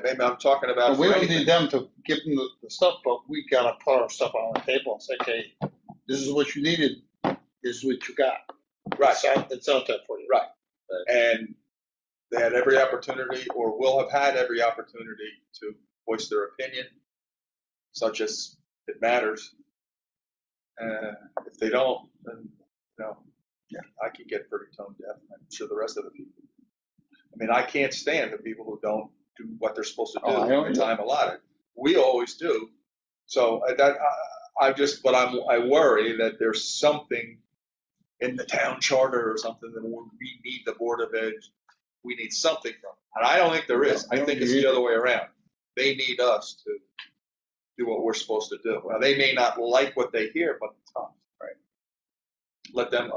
Maybe I'm talking about. But we for don't anything. need them to give them the stuff, but we gotta put our stuff on the table and say, okay, this is what you needed, this is what you got. Right. It's out there for you. Right. And they had every opportunity, or will have had every opportunity, to voice their opinion, such as it matters. If they don't, then, I can get pretty tone deaf. I'm sure the rest of the people. I mean, I can't stand the people who don't do what they're supposed to do Oh, I in don't the either. time allotted. We always do. So I worry that there's something in the town charter or something that we need the Board of Ed. We need something from it. And I don't think there is. I think it's the other way around. They need us to do what we're supposed to do. Now, they may not like what they hear, but it's tough, right? Let them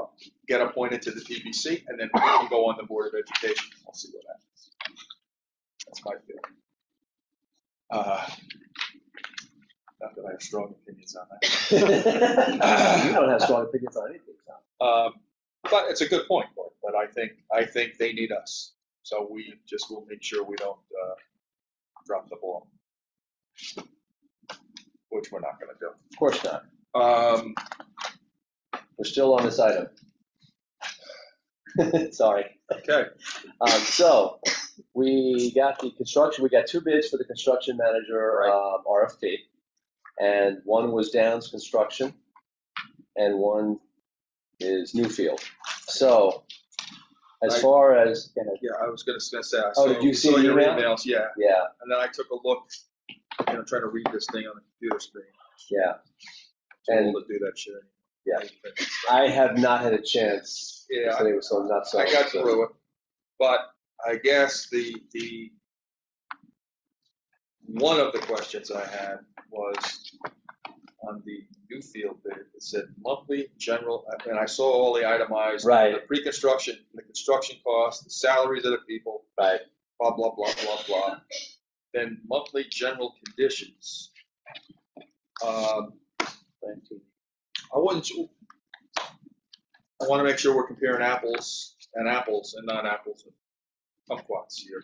get appointed to the TBC, and then we can go on the Board of Education. I'll see what happens. That's my feeling. Not that I have strong opinions on that. You don't have strong opinions on anything, Tom. But it's a good point, Bart. But I think they need us. So we just will make sure we don't drop the ball, which we're not going to do. Of course not. We're still on this item. Sorry. Okay. So we got the construction. We got 2 bids for the construction manager RFP, and one was Downs Construction, and one is Newfield. So as far as Yeah, I was going to say. I did you see saw the your email? emails? Yeah. yeah, And then I took a look, trying to read this thing on the computer screen. yeah, Too And- old to do that shit. yeah. I have not had a chance. Yeah, Today was so nuts. I got through it, but I guess the one of the questions I had was on the Newfield bid. It said monthly general, and I saw all the itemized, Right. the pre-construction, the construction costs, the salaries of the people, Right. blah blah blah blah blah. Then monthly general conditions. I want to make sure we're comparing apples and non-apples and kumquats here.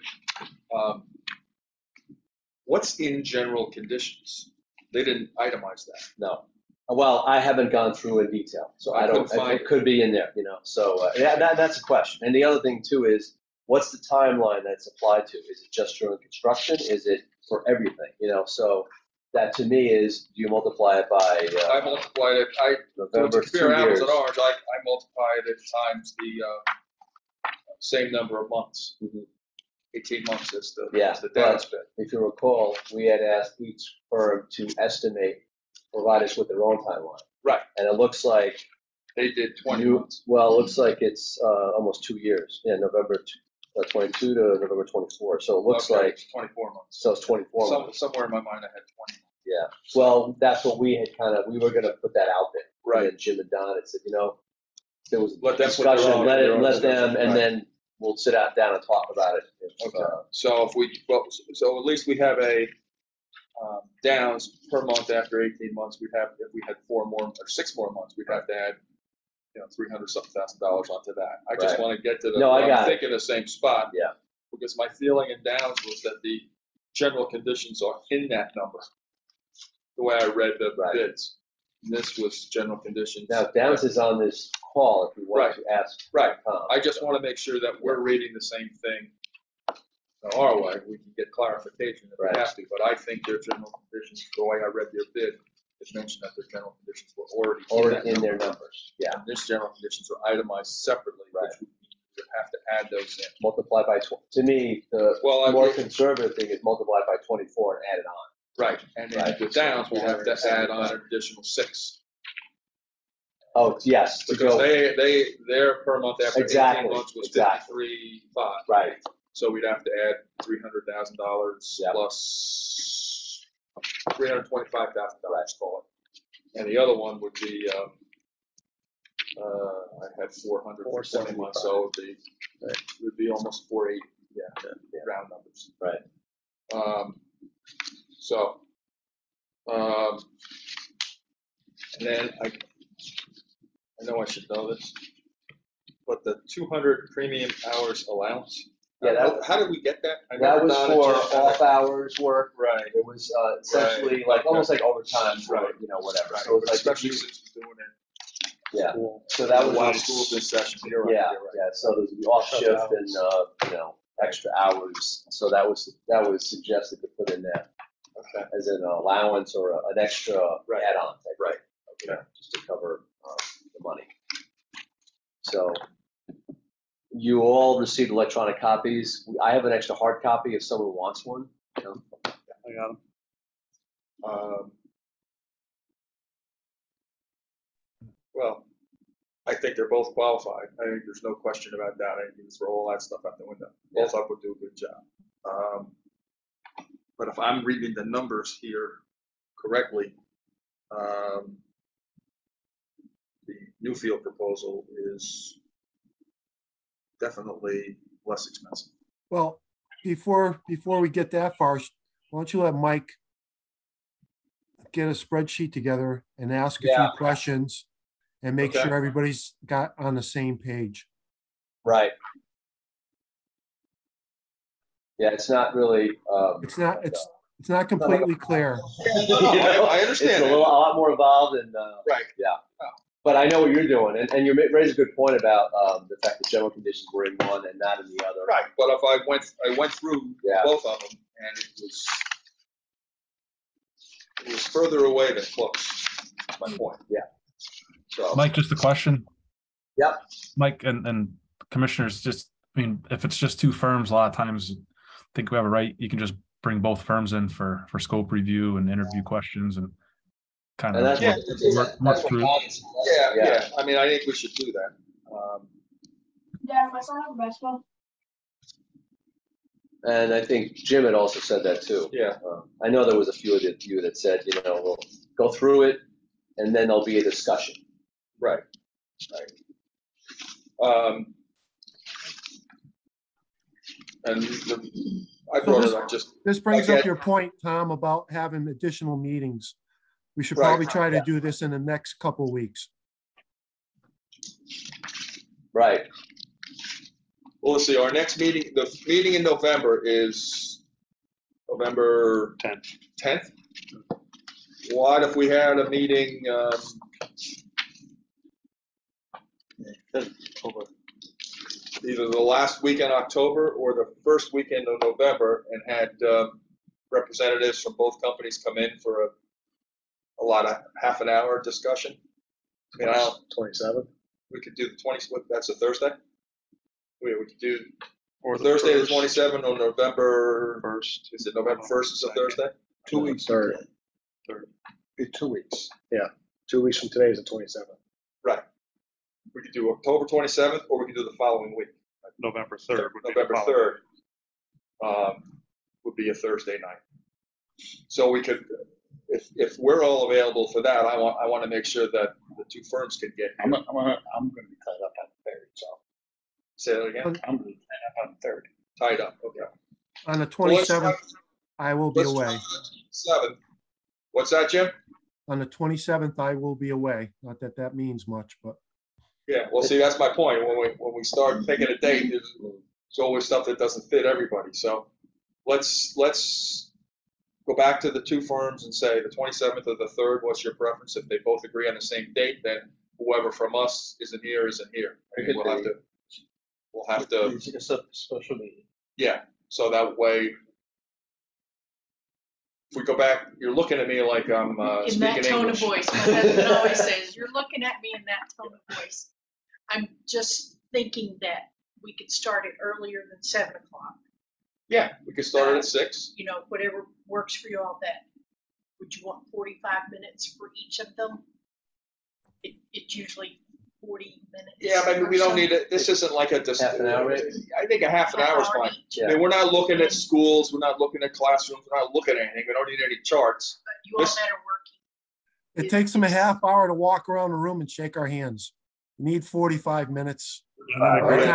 What's in general conditions? They didn't itemize that. No. Well, I haven't gone through in detail, so I I don't. couldn't find It could be in there, So that's a question. And the other thing too is, what's the timeline that's applied to? Is it just during construction? Is it for everything? So that to me is, do you multiply it by I multiplied it. November, To compare 2 apples years? and oranges, I multiplied it times the same number of months. Mhm. 18 months is the Yeah, Downs bid. If you recall, we had asked each firm to provide us with their own timeline. Right. And it looks like They did 20 months. Well, it looks like it's almost 2 years. Yeah, November 22 to November 24. So it looks Okay, like, it's 24 months. so it's 24 months. Somewhere in my mind I had 20. Yeah. Well, that's what we had we were going to put that out there. Right. And then Jim and Don had said, there was Let them put their discussion, own- let their own them, discussion, and right. then we'll sit down and talk about it. Okay. So so at least we have a Downs per month after 18 months. If we had 4 more or 6 more months, we'd have to add, $300,000 onto that. I just Right. want to get to No, I I'm got it. thinking the same spot. Yeah. Because my feeling in Downs was that the general conditions are in that number, the way I read the Right. bids. This was general conditions. Now, Downs is on this call if you want to ask. Right. Tom. I just want to make sure that we're reading the same thing our way. We can get clarification if we have to, but I think their general conditions, the way I read their bid, it mentioned that their general conditions were already in their numbers. Yeah. And this general conditions are itemized separately, which we would have to add those in. Multiply by, to me, the more conservative thing is multiply by 24 and add it on. Right, and then the Downs, we'd have to add on an additional 6. Oh, yes. Because their per month after 18 months was 53.5. Right. So we'd have to add $300,000 plus $325,000, call it. And the other one would be, I had 400 for 20 months, so it would be almost 480. Yeah, round numbers. Right. So, and then I know I should know this, but the 200 premium hours allowance. Yeah, how did we get that? That was for off hours work. Right. It was essentially almost like overtime, right? Whatever. Right. So it was especially since we're doing it. Yeah. So that was while school this session. You're right. Yeah. Yeah. So there's the off shift and extra hours. So that was suggested to put in there as an allowance or an extra add-on. Right. Okay. Just to cover the money. So you all received electronic copies. I have an extra hard copy if someone wants one. I got them. Well, I think they're both qualified. I think there's no question about that. I think you can throw all that stuff out the window. Both of them would do a good job. But if I'm reading the numbers here correctly, the Newfield proposal is definitely less expensive. Well, before we get that far, why don't you let Mike get a spreadsheet together and ask a few questions and make sure everybody's got on the same page. Right. Yeah, it's not really. It's not completely clear. I understand. It's a lot more involved and right. Yeah. But I know what you're doing, and you raise a good point about the fact that general conditions were in one and not in the other. Right. But if I went through both of them, and it was further away than close. That's my point. Yeah. So, Mike, just a question. Yep. Mike and commissioners, if it's just two firms, a lot of times, I think we have a right. You can just bring both firms in for scope review and interview questions and kind of work through. Yeah. I mean, I think we should do that. Yeah, my son has basketball. And I think Jim had also said that too. Yeah. I know there was a few of you that said, we'll go through it and then there'll be a discussion. Right. And I brought it up just. This brings up your point, Tom, about having additional meetings. We should probably try to do this in the next couple of weeks. Right. Well, let's see. Our next meeting, the meeting in November is November 10th. What if we had a meeting either the last week in October or the first weekend of November and had representatives from both companies come in for a lot of half an hour discussion? 27th. We could do the 20th. That's a Thursday. We could do or Thursday the 27th or November 1st. Is it November 1st? Is a Thursday? 2 weeks. Third. 2 weeks. Yeah. 2 weeks from today is the 27th. Right. We could do October 27th, or we could do the following week. November 3rd. November 3rd would be a Thursday night. So we could, if we're all available for that, I want to make sure that the two firms can get here. I'm going to be tied up on the 3rd, so. Say that again? I'm going to be tied up on the 3rd. Tied up, okay. On the 27th, I will be away. 27th. What's that, Jim? On the 27th, I will be away. Not that that means much, but. Yeah, well, see, that's my point. When we start picking a date, there's always stuff that doesn't fit everybody. So let's go back to the two firms and say the 27th or the 3rd, what's your preference? If they both agree on the same date, then whoever from us isn't here. And we'll have to, It's like a special meeting. yeah, so that way, if we go back, you're looking at me like I'm In that speaking tone English. of voice, my husband always says, you're looking at me in that tone of voice. I'm just thinking that we could start it earlier than 7 o'clock. Yeah, we could start it at 6. You know, whatever works for you all. That would you want 45 minutes for each of them? It's usually 40 minutes. Yeah, maybe we don't need it. This isn't like a Half an hour, right? I think a half an hour is fine. I mean, we're not looking at schools, we're not looking at classrooms, we're not looking at anything. We don't need any charts. But you all that are working. It takes them a half hour to walk around the room and shake our hands. You need 45 minutes. And then by the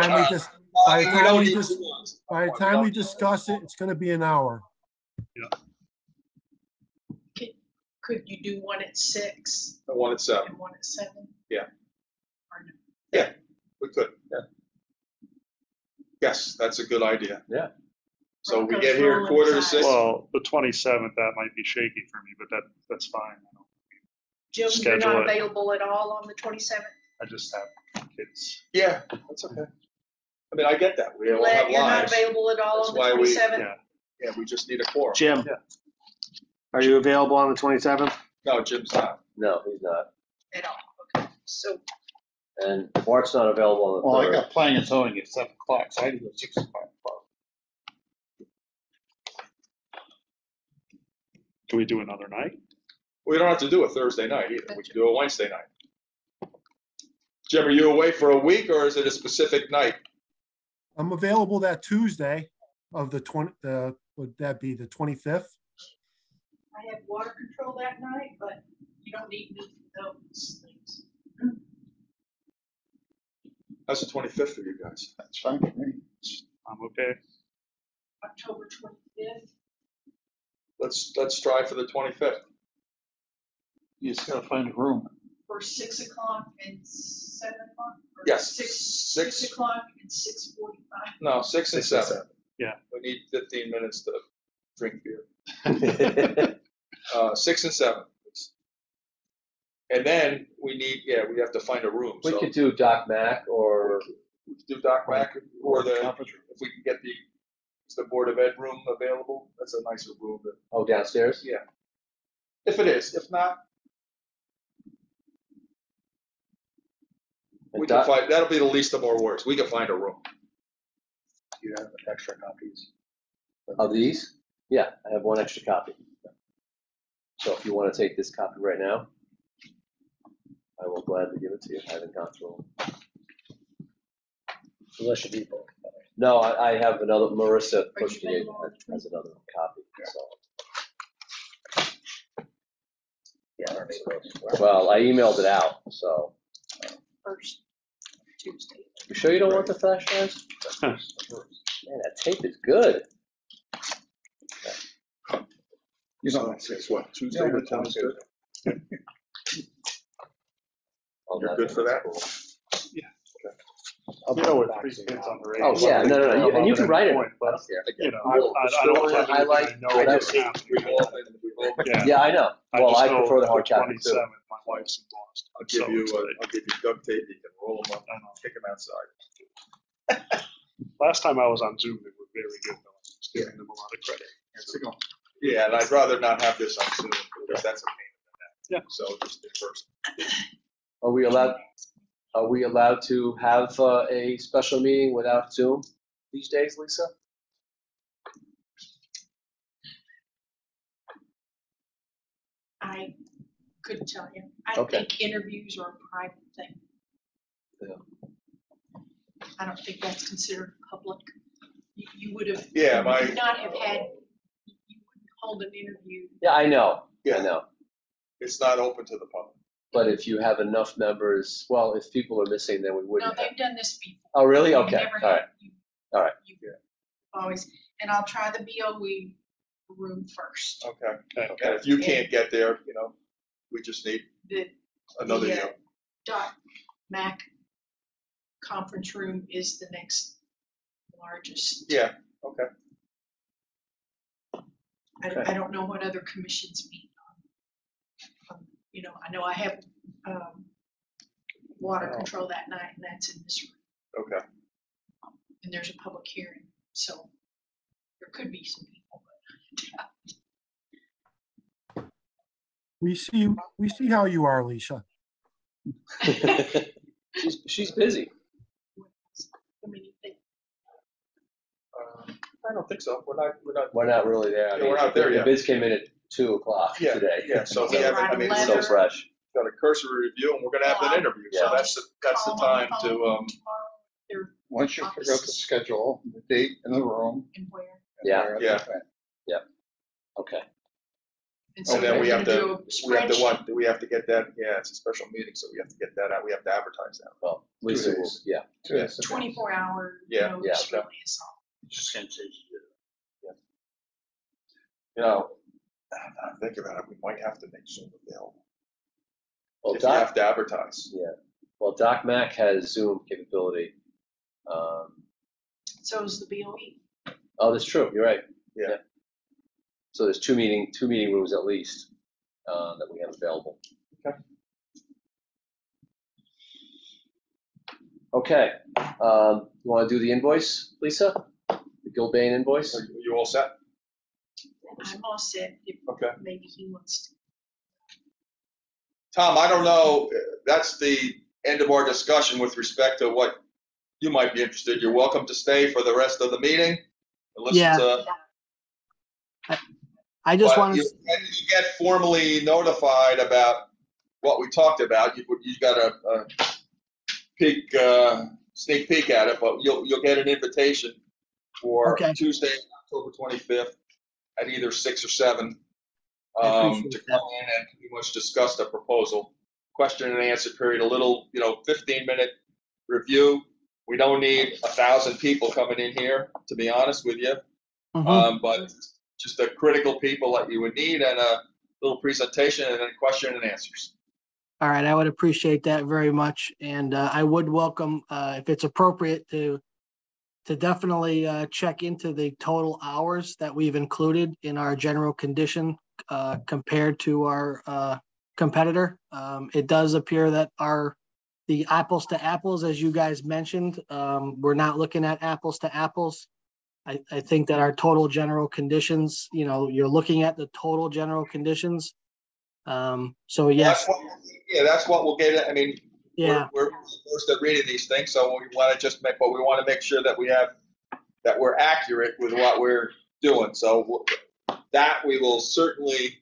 time we discuss it, it's going to be an hour. Could you do one at 6? And one at 7. And one at 7? Yeah. Or no? Yeah, we could. Yeah. Yes, that's a good idea. Yeah. So we get here at 5:45. Well, the 27th, that might be shaky for me, but that's fine. Jim, you're Schedule not it. available at all on the 27th? I just have kids. Yeah, that's okay. I mean, I get that. We all have You're not lives. available at all That's on the why 27th? Yeah, we just need a quorum. Jim, are you available on the 27th? No, Jim's not. No, he's not. At all, okay. So And Bart's not available Well, on I the 3rd. got planning and zoning at 7 o'clock, so I had to go at 6 o'clock. Can we do another night? We don't have to do a Thursday night either. We can do a Wednesday night. Jim, are you away for a week or is it a specific night? I'm available that Tuesday of the 20, would that be the 25th? I have water control that night, but you don't need me for those things. How's the 25th for you guys? That's fine for me. I'm okay. October 25th. Let's try for the 25th. You just gotta find a room. For 6 o'clock and 7 o'clock? Or Yes, 6 o'clock and 6:45. No, 6 and 7. Yeah. We need 15 minutes to drink beer. 6 and 7. And then we have to find a room. We So could do Doc Mac or we could do Doc Mac or if we can get is the Board of Ed room available? That's a nicer room. downstairs. Yeah. If it is, if not, we can find, that'll be the least of our worries. We can find a room. You have extra copies. Of these? Yeah, I have one extra copy. So if you want to take this copy right now, I will gladly give it to you. I haven't gone through them. Unless you need both. No, I have another, Marissa pushed me has another copy, so. Yeah. Well, I emailed it out, so. First Tuesday. You sure you don't want the flash drives? Man, that tape is good. You know, it's what, Tuesday or Wednesday? You're good for that? You know, with 3 kids on the radio. Oh, yeah, no, and you can write it. But, you know, I Still don't wanna have highlight, anything I know whatever. that's happening. Yeah, I know. Well, just I know prefer the hard the copy too. 27th, my wife's in Boston. I'll give you duct tape. You can roll them up I and know. kick them outside. Last time I was on Zoom, they were very good, though. I was giving them a lot of credit. Yeah, and I'd rather not have this on Zoom because that's a pain in the neck. Yeah. So just in person. Are we allowed to have a special meeting without Zoom these days, Lisa? I couldn't tell you. I Okay. think interviews are a private thing. Yeah. I don't think that's considered public. You would have. Yeah, you would not have had, you wouldn't hold an interview. Yeah, I know. Yeah. I know. It's not open to the public. But if you have enough members, well, if people are missing, then we No, wouldn't have. they've done this before. Oh, really? You've Okay. never All right. had- you- All right. you Always, and I'll try the BOE room first. Okay. Okay. And if you can't get there, we just need another The, year. Doc Mac conference room is the next largest. Yeah, okay. I don't know what other commissions meet. I know I have water control that night, and that's in this room. Okay. And there's a public hearing, so there could be some people. But We see how you are, Alicia. She's busy. I mean, you think I don't think so. We're not really there. I Yeah, we're not there the yet. bids came in at 2:00 Yeah, today. yeah, so we They haven't, write I a mean, letter. So fresh. got a cursory review, and we're gonna have an interview, so Yeah. that's the time to, they're Once you figure out the schedule, the date and the room. and where. and Yeah. where Yeah. they're at. Okay. And so and then they're we have gonna to, do a we have to spreadsheet. get that, yeah, it's a special meeting, so we have to get that out, we have to advertise that. Well, Lisa will, days. yeah. 2 days. 24-hour Yeah. notice Yeah. really is all. Just can't change it. You know, now that I think about it, we might have to make Zoom available, Well, if you have to advertise. Yeah. Well, Doc Mac has Zoom capability. So is the BOE. Oh, that's true. You're right. Yeah. So there's two meeting rooms at least that we have available. Okay. Okay. You want to do the invoice, Lisa? The Gilbane invoice? Are you all set? I'm all set if Okay. maybe he wants to. Tom, I don't know, that's the end of our discussion with respect to what you might be interested. You're welcome to stay for the rest of the meeting. And listen Yeah. to- I just but want you get formally notified about what we talked about. You got a sneak peek at it, but you'll get an invitation for Okay. Tuesday, October 25th at either 6 or 7 I appreciate to that. come in and pretty much discuss the proposal. Question and answer period, a little, 15-minute review. We don't need 1,000 people coming in here, to be honest with you. But just the critical people that you would need, and a little presentation, and then question and answers. All right, I would appreciate that very much, and I would welcome, if it's appropriate, to definitely check into the total hours that we've included in our general condition compared to our competitor. It does appear that the apples to apples, as you guys mentioned, we're not looking at apples to apples. I think that our total general conditions, you're looking at the total general conditions. So yes. That's what we'll get. I mean, Yeah. we're first at reading these things, so we want to we want to make sure that we're accurate with what we're doing. So that we will certainly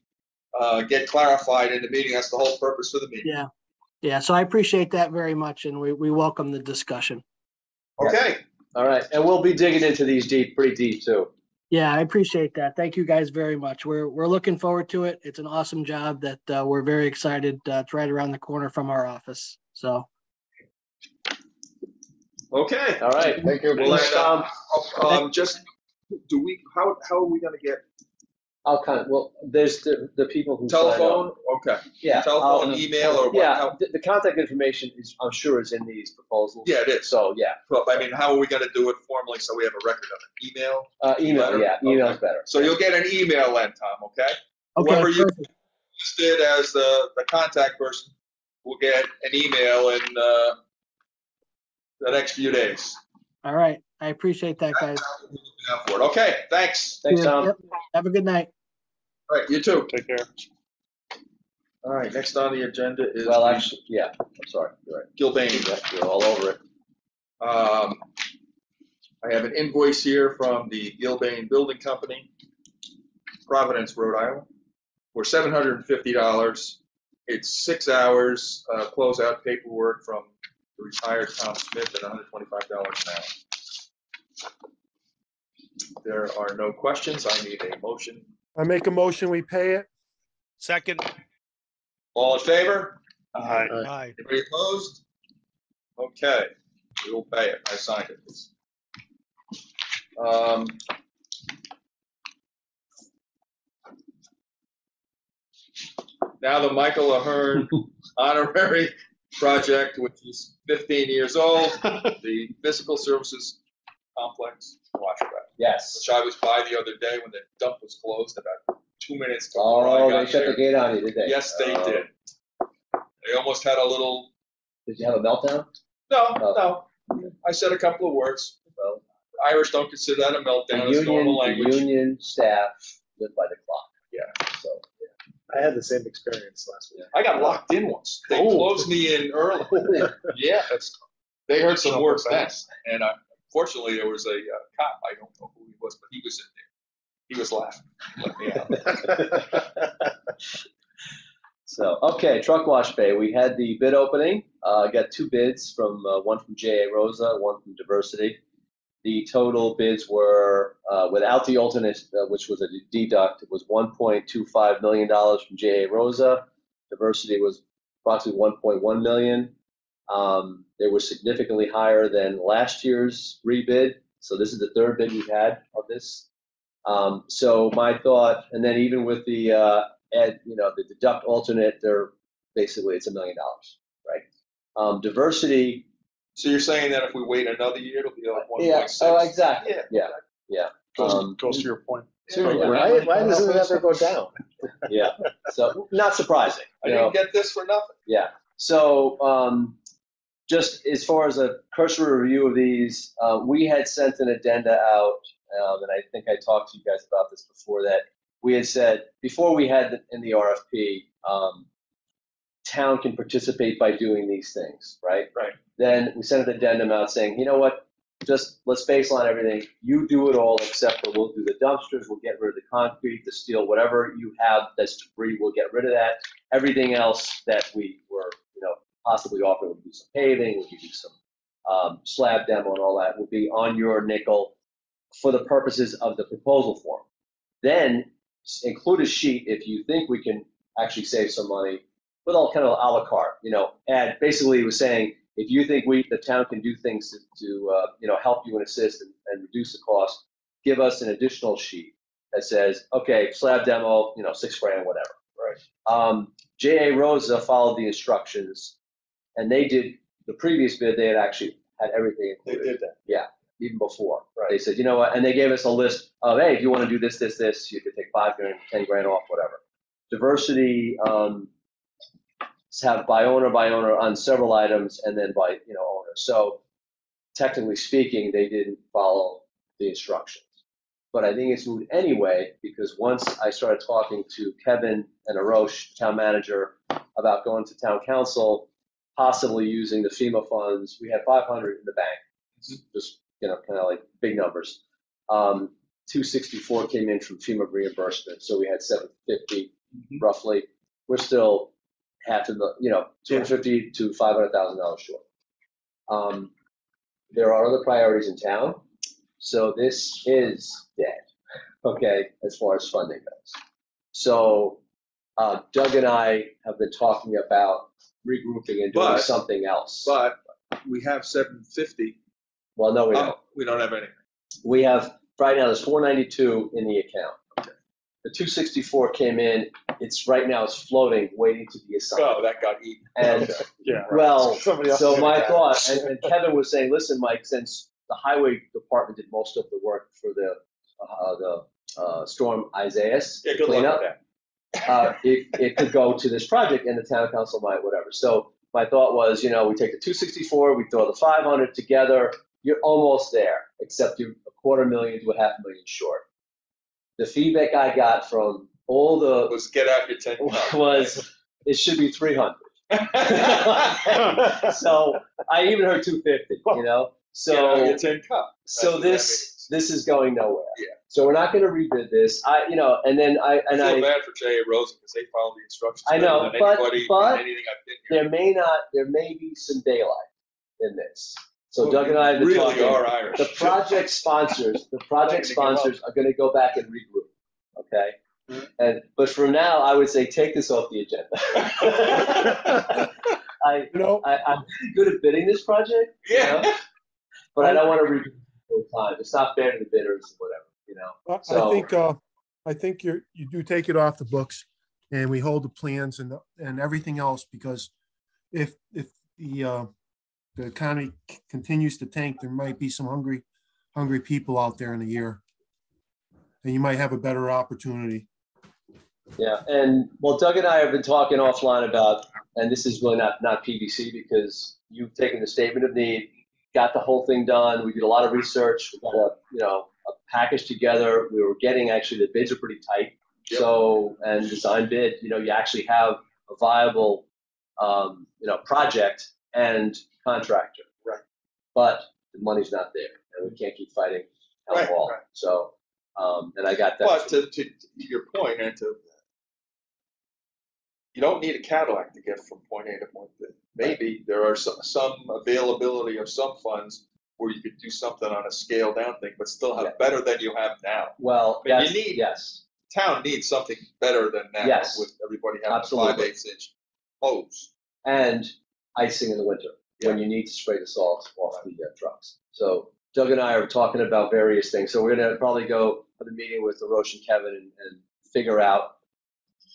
get clarified in the meeting. That's the whole purpose of the meeting. Yeah. Yeah. So I appreciate that very much, and we welcome the discussion. Okay. All right. And we'll be digging into these pretty deep too. Yeah, I appreciate that. Thank you guys very much. We're looking forward to it. It's an awesome job that we're very excited. It's right around the corner from our office. So. Okay. All right. Thank you. Well, Thanks, Tom. Tom. How are we going to get There's the people who telephone? sign up. Okay. Yeah. Telephone, email, or what? Yeah. The contact information I'm sure is in these proposals. Yeah, it is. So yeah. Well, I mean, how are we going to do it formally so we have a record of it? Email? Email. Letter? Yeah. Email's Okay. better. So you'll get an email then, Tom, okay? Okay. Whoever you Perfect. listed as the contact person will get an email in the next few days. All right. I appreciate that, guys. Okay, thanks. Thanks, Yeah, Tom. yep. Have a good night. All right, you too. Take care. All right, next on the agenda is Well, actually, yeah. I'm sorry. You're right. Gilbane. Yeah, you're all over it. I have an invoice here from the Gilbane Building Company, Providence, Rhode Island, for $750. It's 6 hours closeout paperwork from the retired Tom Smith at $125 an hour. There are no questions. I need a motion. I make a motion, we pay it. Second. All in favor? Aye. Aye. Anybody opposed? Okay, we will pay it. I signed it. Now the Michael Ahern honorary project, which is 15 years old, the Physical Services Complex, Washback. Yes. which I was by the other day when the dump was closed about 2 minutes before I Oh, got they shut there. the gate on you, did they? Yes, they did. They almost had a little. Did you have a meltdown? No, Oh. no. I said a couple of words. Well, Irish don't consider that a meltdown. It's normal the language. union staff live by the clock. Yeah. So, I had the same experience last week. I got locked in once. They closed me in early. Yeah, they heard some words then. And fortunately, there was a cop. I don't know who he was, but he was in there. He was laughing. He let me out. So, okay, truck wash bay. We had the bid opening. I got 2 bids from one from J.A. Rosa, one from Diversity. The total bids were, without the alternate, which was a deduct, it was $1.25 million from J.A. Rosa. Diversity was approximately $1.1 million. They were significantly higher than last year's rebid. So this is the 3rd bid we've had of this. So my thought, and then even with the the deduct alternate, they're basically it's $1 million, right? Diversity. So you're saying that if we wait another year, it'll be like 1.6? Yeah. Oh, exactly. Yeah. Yeah. Goes to your point. Why doesn't it ever go down? Yeah. So not surprising. I didn't get this for nothing. Yeah. So just as far as a cursory review of these, we had sent an addenda out, and I think I talked to you guys about this before, that we had said before we had in the RFP, town can participate by doing these things, right? Right. Then we sent an addendum out saying, you know what, just let's baseline everything. You do it all except for we'll do the dumpsters, we'll get rid of the concrete, the steel, whatever you have that's debris, we'll get rid of that. Everything else that we were, possibly offering, we'll do some paving, we'll give you some slab demo and all that will be on your nickel for the purposes of the proposal form. Then include a sheet if you think we can actually save some money with all kind of a la carte, and basically it was saying, if you think the town can do things to help you and assist and reduce the cost, give us an additional sheet that says, okay, slab demo, $6 grand, whatever. Right. J.A. Rosa followed the instructions, and they did the previous bid. They had actually had everything included. They did that. Yeah, even before. Right. They said, you know what? And they gave us a list of, hey, if you want to do this, this, this, you could take 5 grand, 10 grand off, whatever. Diversity have by owner on several items, and then by owner. So technically speaking, they didn't follow the instructions. But I think it's moved anyway, because once I started talking to Kevin and Arosh, town manager, about going to town council, possibly using the FEMA funds, we had 500 in the bank, just kind of like big numbers. 264 came in from FEMA reimbursement, so we had 750 roughly. We're still $250,000 to $500,000 short. There are other priorities in town, so this is dead, okay, as far as funding goes. So Doug and I have been talking about regrouping and doing something else. But we have 750. Well, no, we don't. We don't have anything. We have, right now, there's 492 in the account. Okay. The 264 came in. It's right now, it's floating, waiting to be assigned. Oh, that got eaten. And Yeah. well, Somebody else so did my that. thought, and Kevin was saying, listen, Mike, since the highway department did most of the work for the storm Isaias Yeah, good luck cleanup, with that. it could go to this project, and the town council might, whatever. So my thought was, we take the 264, we throw the 500 together, you're almost there, except you're $250,000 to $500,000 short. The feedback I got from all the Was get out your 10 was it should be 300. So I even heard 250, So get out your 10 cup. so this is going nowhere. Yeah. So we're not going to rebid this. I feel bad for J.A. Rosen because they followed the instructions. I know, better than but anything I've been here. there may be some daylight in this. So Doug and I have been really talking. are Irish. The project sponsors are going to go back and regroup. Okay. But for now, I would say take this off the agenda. I'm pretty good at bidding this project. Yeah. But I don't want to regroup full time. It's not fair to the bidders, whatever. So, I think you do take it off the books, and we hold the plans and everything else, because if the economy continues to tank, there might be some hungry people out there in a year. and you might have a better opportunity. Yeah, and well, Doug and I have been talking offline about, and this is really not PVC because you've taken the statement of need, got the whole thing done. We did a lot of research. We got a package together. We were getting, actually, the bids are pretty tight. Yep. So, and design bid, you actually have a viable, project and contractor. Right. But the money's not there, and we can't keep fighting hell wall. Right. So, and I got that. But to your point, and you don't need a Cadillac to get from point A to point B. Maybe there are some availability of some funds where you could do something on a scale down thing, but still have better than you have now. Well, town needs something better than now. Yes. With everybody having a 5/8 inch hose. And icing in the winter when you need to spray the salt off the trucks. So Doug and I are talking about various things. So we're going to probably go to the meeting with LaRoche and Kevin and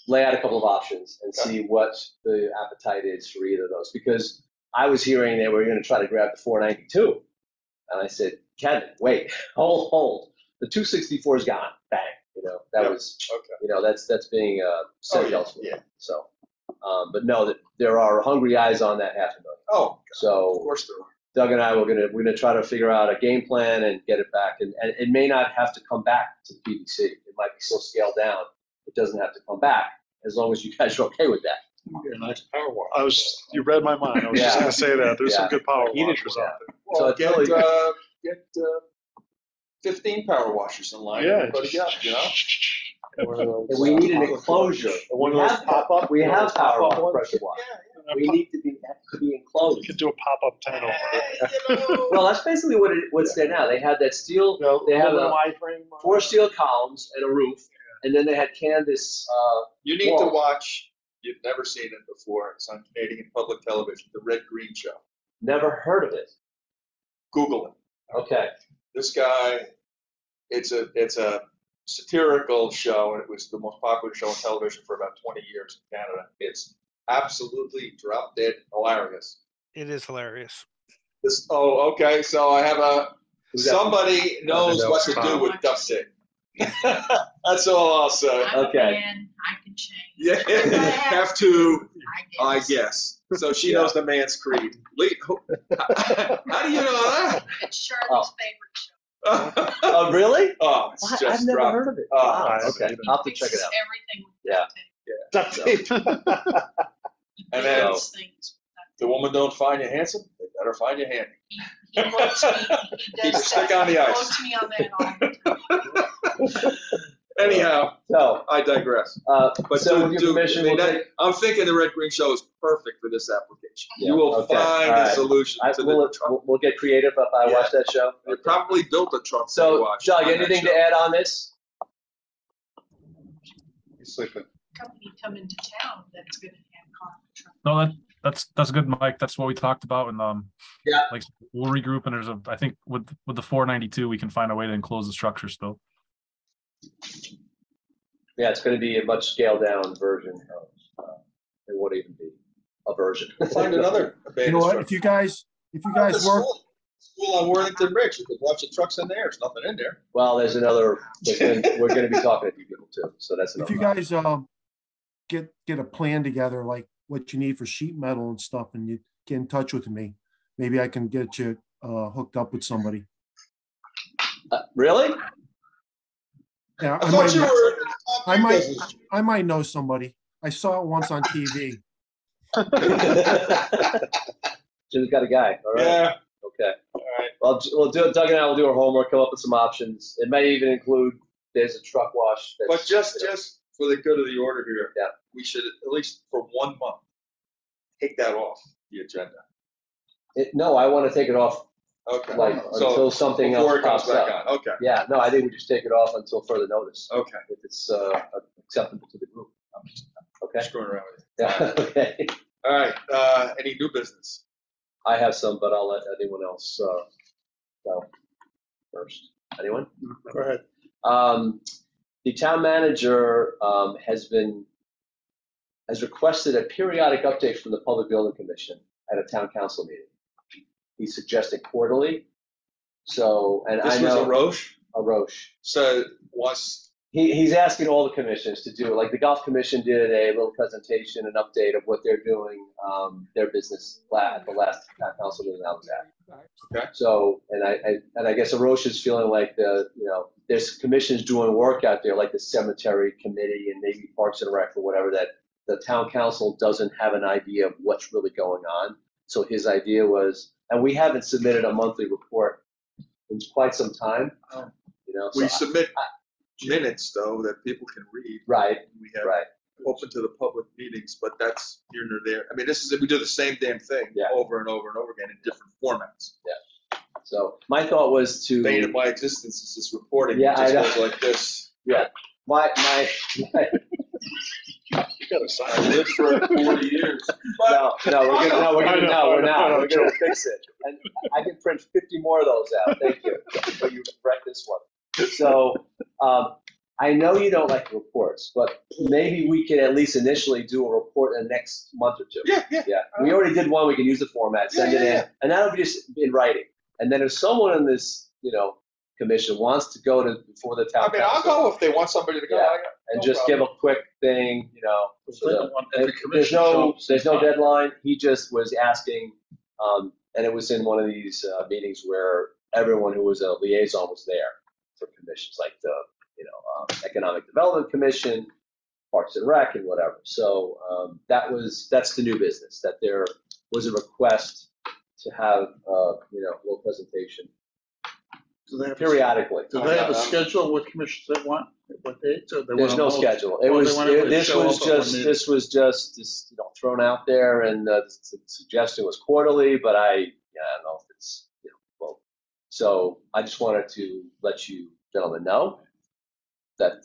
lay out a couple of options and see what the appetite is for either of those. Because I was hearing they were going to try to grab the 492. And I said, Kevin, wait, hold. The 264 is gone. Bang. That was, that's being said elsewhere. Yeah. So, but know that there are hungry eyes on that $500,000. Oh, God. So of course there are. Doug and I we're gonna try to figure out a game plan and get it back. And it may not have to come back to the PVC. It might be so scaled down. It doesn't have to come back as long as you guys are okay with that. Yeah, nice power wash. You read my mind. I was just going to say that. There's some good power washers out there. Well, get 15 power washers in line. Yeah. We need an enclosure. We have pop-up. We have power pressure wash. We need to be enclosed. You could do a pop-up tent over there. Well, that's basically what's there now. They had that steel. They have 4 steel columns and a roof, and then they had canvas. You need to watch. You've never seen it before. It's on Canadian public television. The Red Green Show. Never heard of it. Google it. Okay. This guy. It's a satirical show, and it was the most popular show on television for about 20 years in Canada. It's absolutely drop dead hilarious. It is hilarious. Okay. So I have somebody knows what to do with duct tape. That's all I'll say. I'm a man. I can change. Yeah, have to. I guess. So she knows the man's creed. How do you know that? It's Shirley's favorite show. Oh, really? Oh, it's just I've never heard of it. Wow. Okay, I'll have to check it out. Everything with duct tape. And then the woman don't find you handsome, they better find you handy. He quotes me. He does stick on the ice. He quotes me on that all the time. Anyhow, so I digress. But so with your permission, I'm thinking the Red Green Show is perfect for this application. You will find a solution. We'll get creative if I watch that show. They probably built a truck. So, Doug, anything to add on this? He's sleeping. Company come into town that's going to have car truck. No, that's good, Mike. That's what we talked about, and like we'll regroup. And I think with the 492, we can find a way to enclose the structure still. Yeah, it's going to be a much scaled down version of. It won't even be a version. We'll find another. You know what? If you guys work. School on Worthington Bridge, you could watch the trucks in there. There's nothing in there. Well, there's another. We're going to be talking to people too, so that's another. If you guys get a plan together, like what you need for sheet metal and stuff, and you get in touch with me, maybe I can get you hooked up with somebody. Really? Yeah, I might know somebody. I saw it once on TV. Jim's got a guy. All right. Yeah. Okay. All right. Well, Doug and I will do our homework, come up with some options. It may even include there's a truck wash. But just for the good of the order here, we should at least for 1 month take that off the agenda. No, I want to take it off. Okay. Until something else pops back up. on. Okay. Yeah. No, I think we just take it off until further notice. Okay. If it's acceptable to the group. Okay. Screwing around with you. Yeah. Okay. All right. Any new business? I have some, but I'll let anyone else go first. Anyone? Go ahead. The town manager has requested a periodic update from the Public Building Commission at a town council meeting. He's suggesting quarterly. So, and this I know was a Roche. Roche. So was He's asking all the commissions to do it. Like the golf commission did a little presentation, an update of what they're doing, their business at the last town council meeting I was at. Okay. So, and I guess Roche is feeling like there's commissions doing work out there, like the cemetery committee and maybe Parks and Rec or whatever, that the town council doesn't have an idea of what's really going on. So his idea was, and we haven't submitted a monthly report in quite some time. we submit minutes though that people can read. Right. We have Right. open to the public meetings, but that's here nor there. I mean, we do the same damn thing over and over and over again in different formats. Yeah. So my thought was to. Bane of my existence is this reporting. Yeah, it just I know. goes like this. Yeah. My You got to sign. I lived for 40 years. No, we're gonna fix it. And I can print 50 more of those out. Thank you. But you write this one. So I know you don't like reports, but maybe we can at least initially do a report in the next month or two. Yeah. We already did one. We can use the format, send it in, and that'll be just in writing. And then if someone in this, commission wants to go to before the town I mean, I'll council, go if they want somebody to go. Yeah. and just give a quick thing, there's no deadline. He just was asking, and it was in one of these meetings where everyone who was a liaison was there for commissions, like the Economic Development Commission, Parks and Rec, and whatever. So that's the new business, that there was a request to have a little presentation periodically. Do they have a schedule of what commissions they want? What dates? There's no schedule. This was just thrown out there, and the suggestion was quarterly, but I don't know if it's So I just wanted to let you gentlemen know that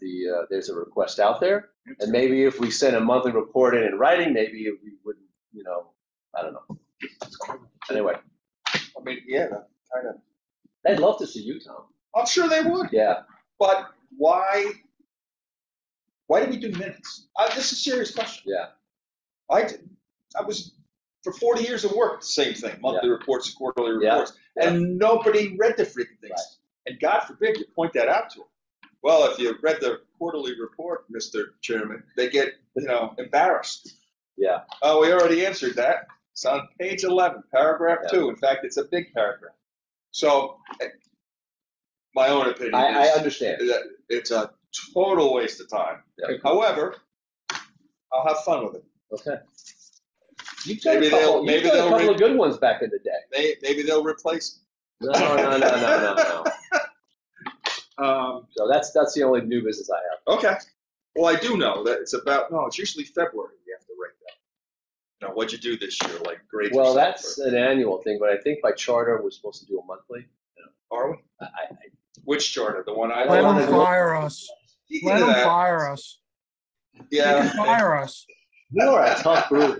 there's a request out there, and maybe if we send a monthly report in writing, maybe we wouldn't, I don't know. Anyway, I mean, kind of. I'd love to see you, Tom. I'm sure they would. Yeah. But why do we do minutes? This is a serious question. Yeah. I was, for 40 years of work, the same thing, monthly reports, quarterly reports, and nobody read the freaking things. Right. And God forbid you point that out to them. Well, if you read the quarterly report, Mr. Chairman, they get, embarrassed. Yeah. Oh, we already answered that. It's on page 11, paragraph 2. In fact, it's a big paragraph. So, my own opinion I is understand that it's a total waste of time. Yeah. However, I'll have fun with it. Okay. You've got a couple of good ones back in the day. Maybe they'll replace me. No. So that's the only new business I have. Okay. Well, I do know that it's usually February you have to write that. What'd you do this year? Like grades? Well, that's an annual thing, but I think by charter we're supposed to do a monthly. Are we? Which charter? The one I let them fire us. Let them fire us. Yeah. They can fire us. You're a tough group.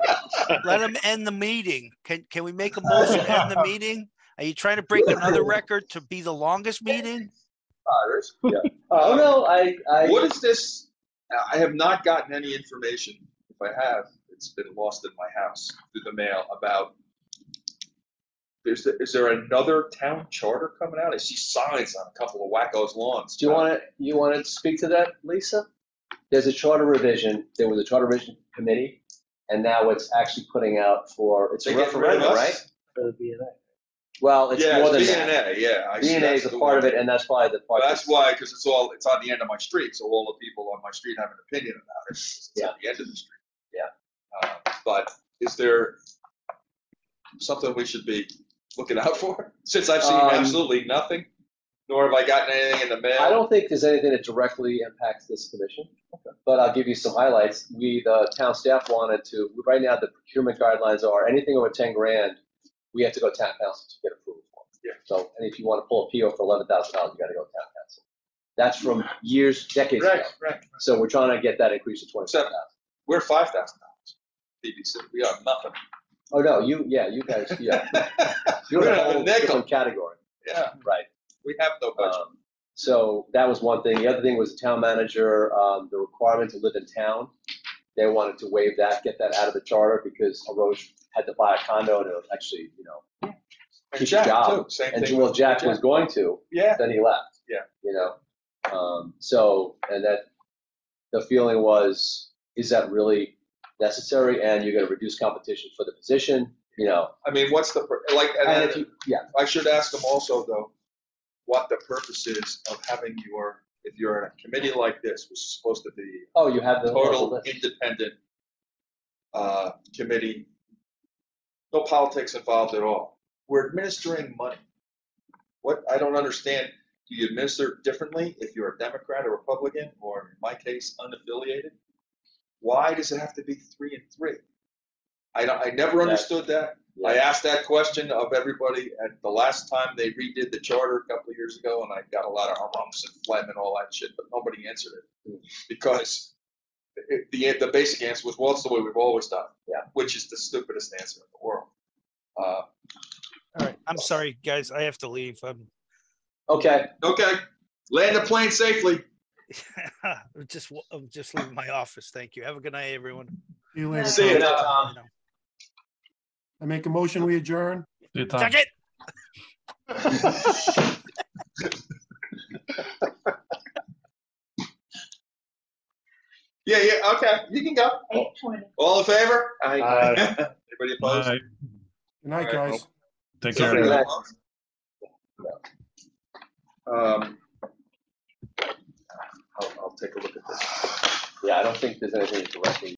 Let them end the meeting. Can we make a motion to end the meeting? Are you trying to break another record to be the longest meeting? Yeah. No, What is this? I have not gotten any information. If I have, it's been lost in my house through the mail about. Is there another town charter coming out? I see signs on a couple of wackos' lawns. Do you want to speak to that, Lisa? There's a charter revision. There was a charter revision committee, and now it's actually putting out it's a referendum, right? For the BNA. Well, it's more than BNA, that. yeah. BNA is a part of it, and that's probably the part. That's why, because it's on the end of my street, so all the people on my street have an opinion about it. It's at the end of the street. Yeah. But is there something we should be looking out for? Since I've seen absolutely nothing, nor have I gotten anything in the mail. I don't think there's anything that directly impacts this commission. Okay. But I'll give you some highlights. The town staff wanted to. Right now, the procurement guidelines are anything over $10,000, we have to go to town council to get approval for. Yeah. So, and if you want to pull a PO for $11,000, you got to go to town council. That's from decades ago. Right. So we're trying to get that increase to $27,000. We're $5,000. BBC. We are nothing. Oh no, you guys, yeah. You're in a whole different category. Yeah. Right. We have no budget. So that was one thing. The other thing was the town manager, the requirement to live in town. They wanted to waive that, get that out of the charter, because Roche had to buy a condo to actually, keep a job. Too. Same and thing Jack was going to. Yeah. Then he left. Yeah. You know, so, and that, the feeling was, is that really necessary? And you're gonna reduce competition for the position, you know? I mean, what's the, like, and And then if you, yeah, I should ask them also, though, what the purpose is of having your, if you're in a committee like this, which is supposed to be oh, you have the total list. independent committee, no politics involved at all. We're administering money. What, I don't understand, do you administer it differently if you're a Democrat or Republican, or in my case, unaffiliated? Why does it have to be 3 and 3? I never understood that. I asked that question of everybody at the last time they redid the charter a couple of years ago, and I got a lot of humps and phlegm and all that shit, but nobody answered it. Because the basic answer was, well, it's the way we've always done it, which is the stupidest answer in the world. All right, I'm sorry, guys, I have to leave. Okay. Okay, land the plane safely. I'm just leaving my office. Thank you. Have a good night, everyone. See you later. See you. Tom. I make a motion, we adjourn. Second. Yeah, okay, you can go. 8:20. All in favor? Aye. Anybody opposed? Bye. Good night, All right, guys. Take Somebody care. opposed? I'll take a look at this. Yeah, I don't think there's anything directly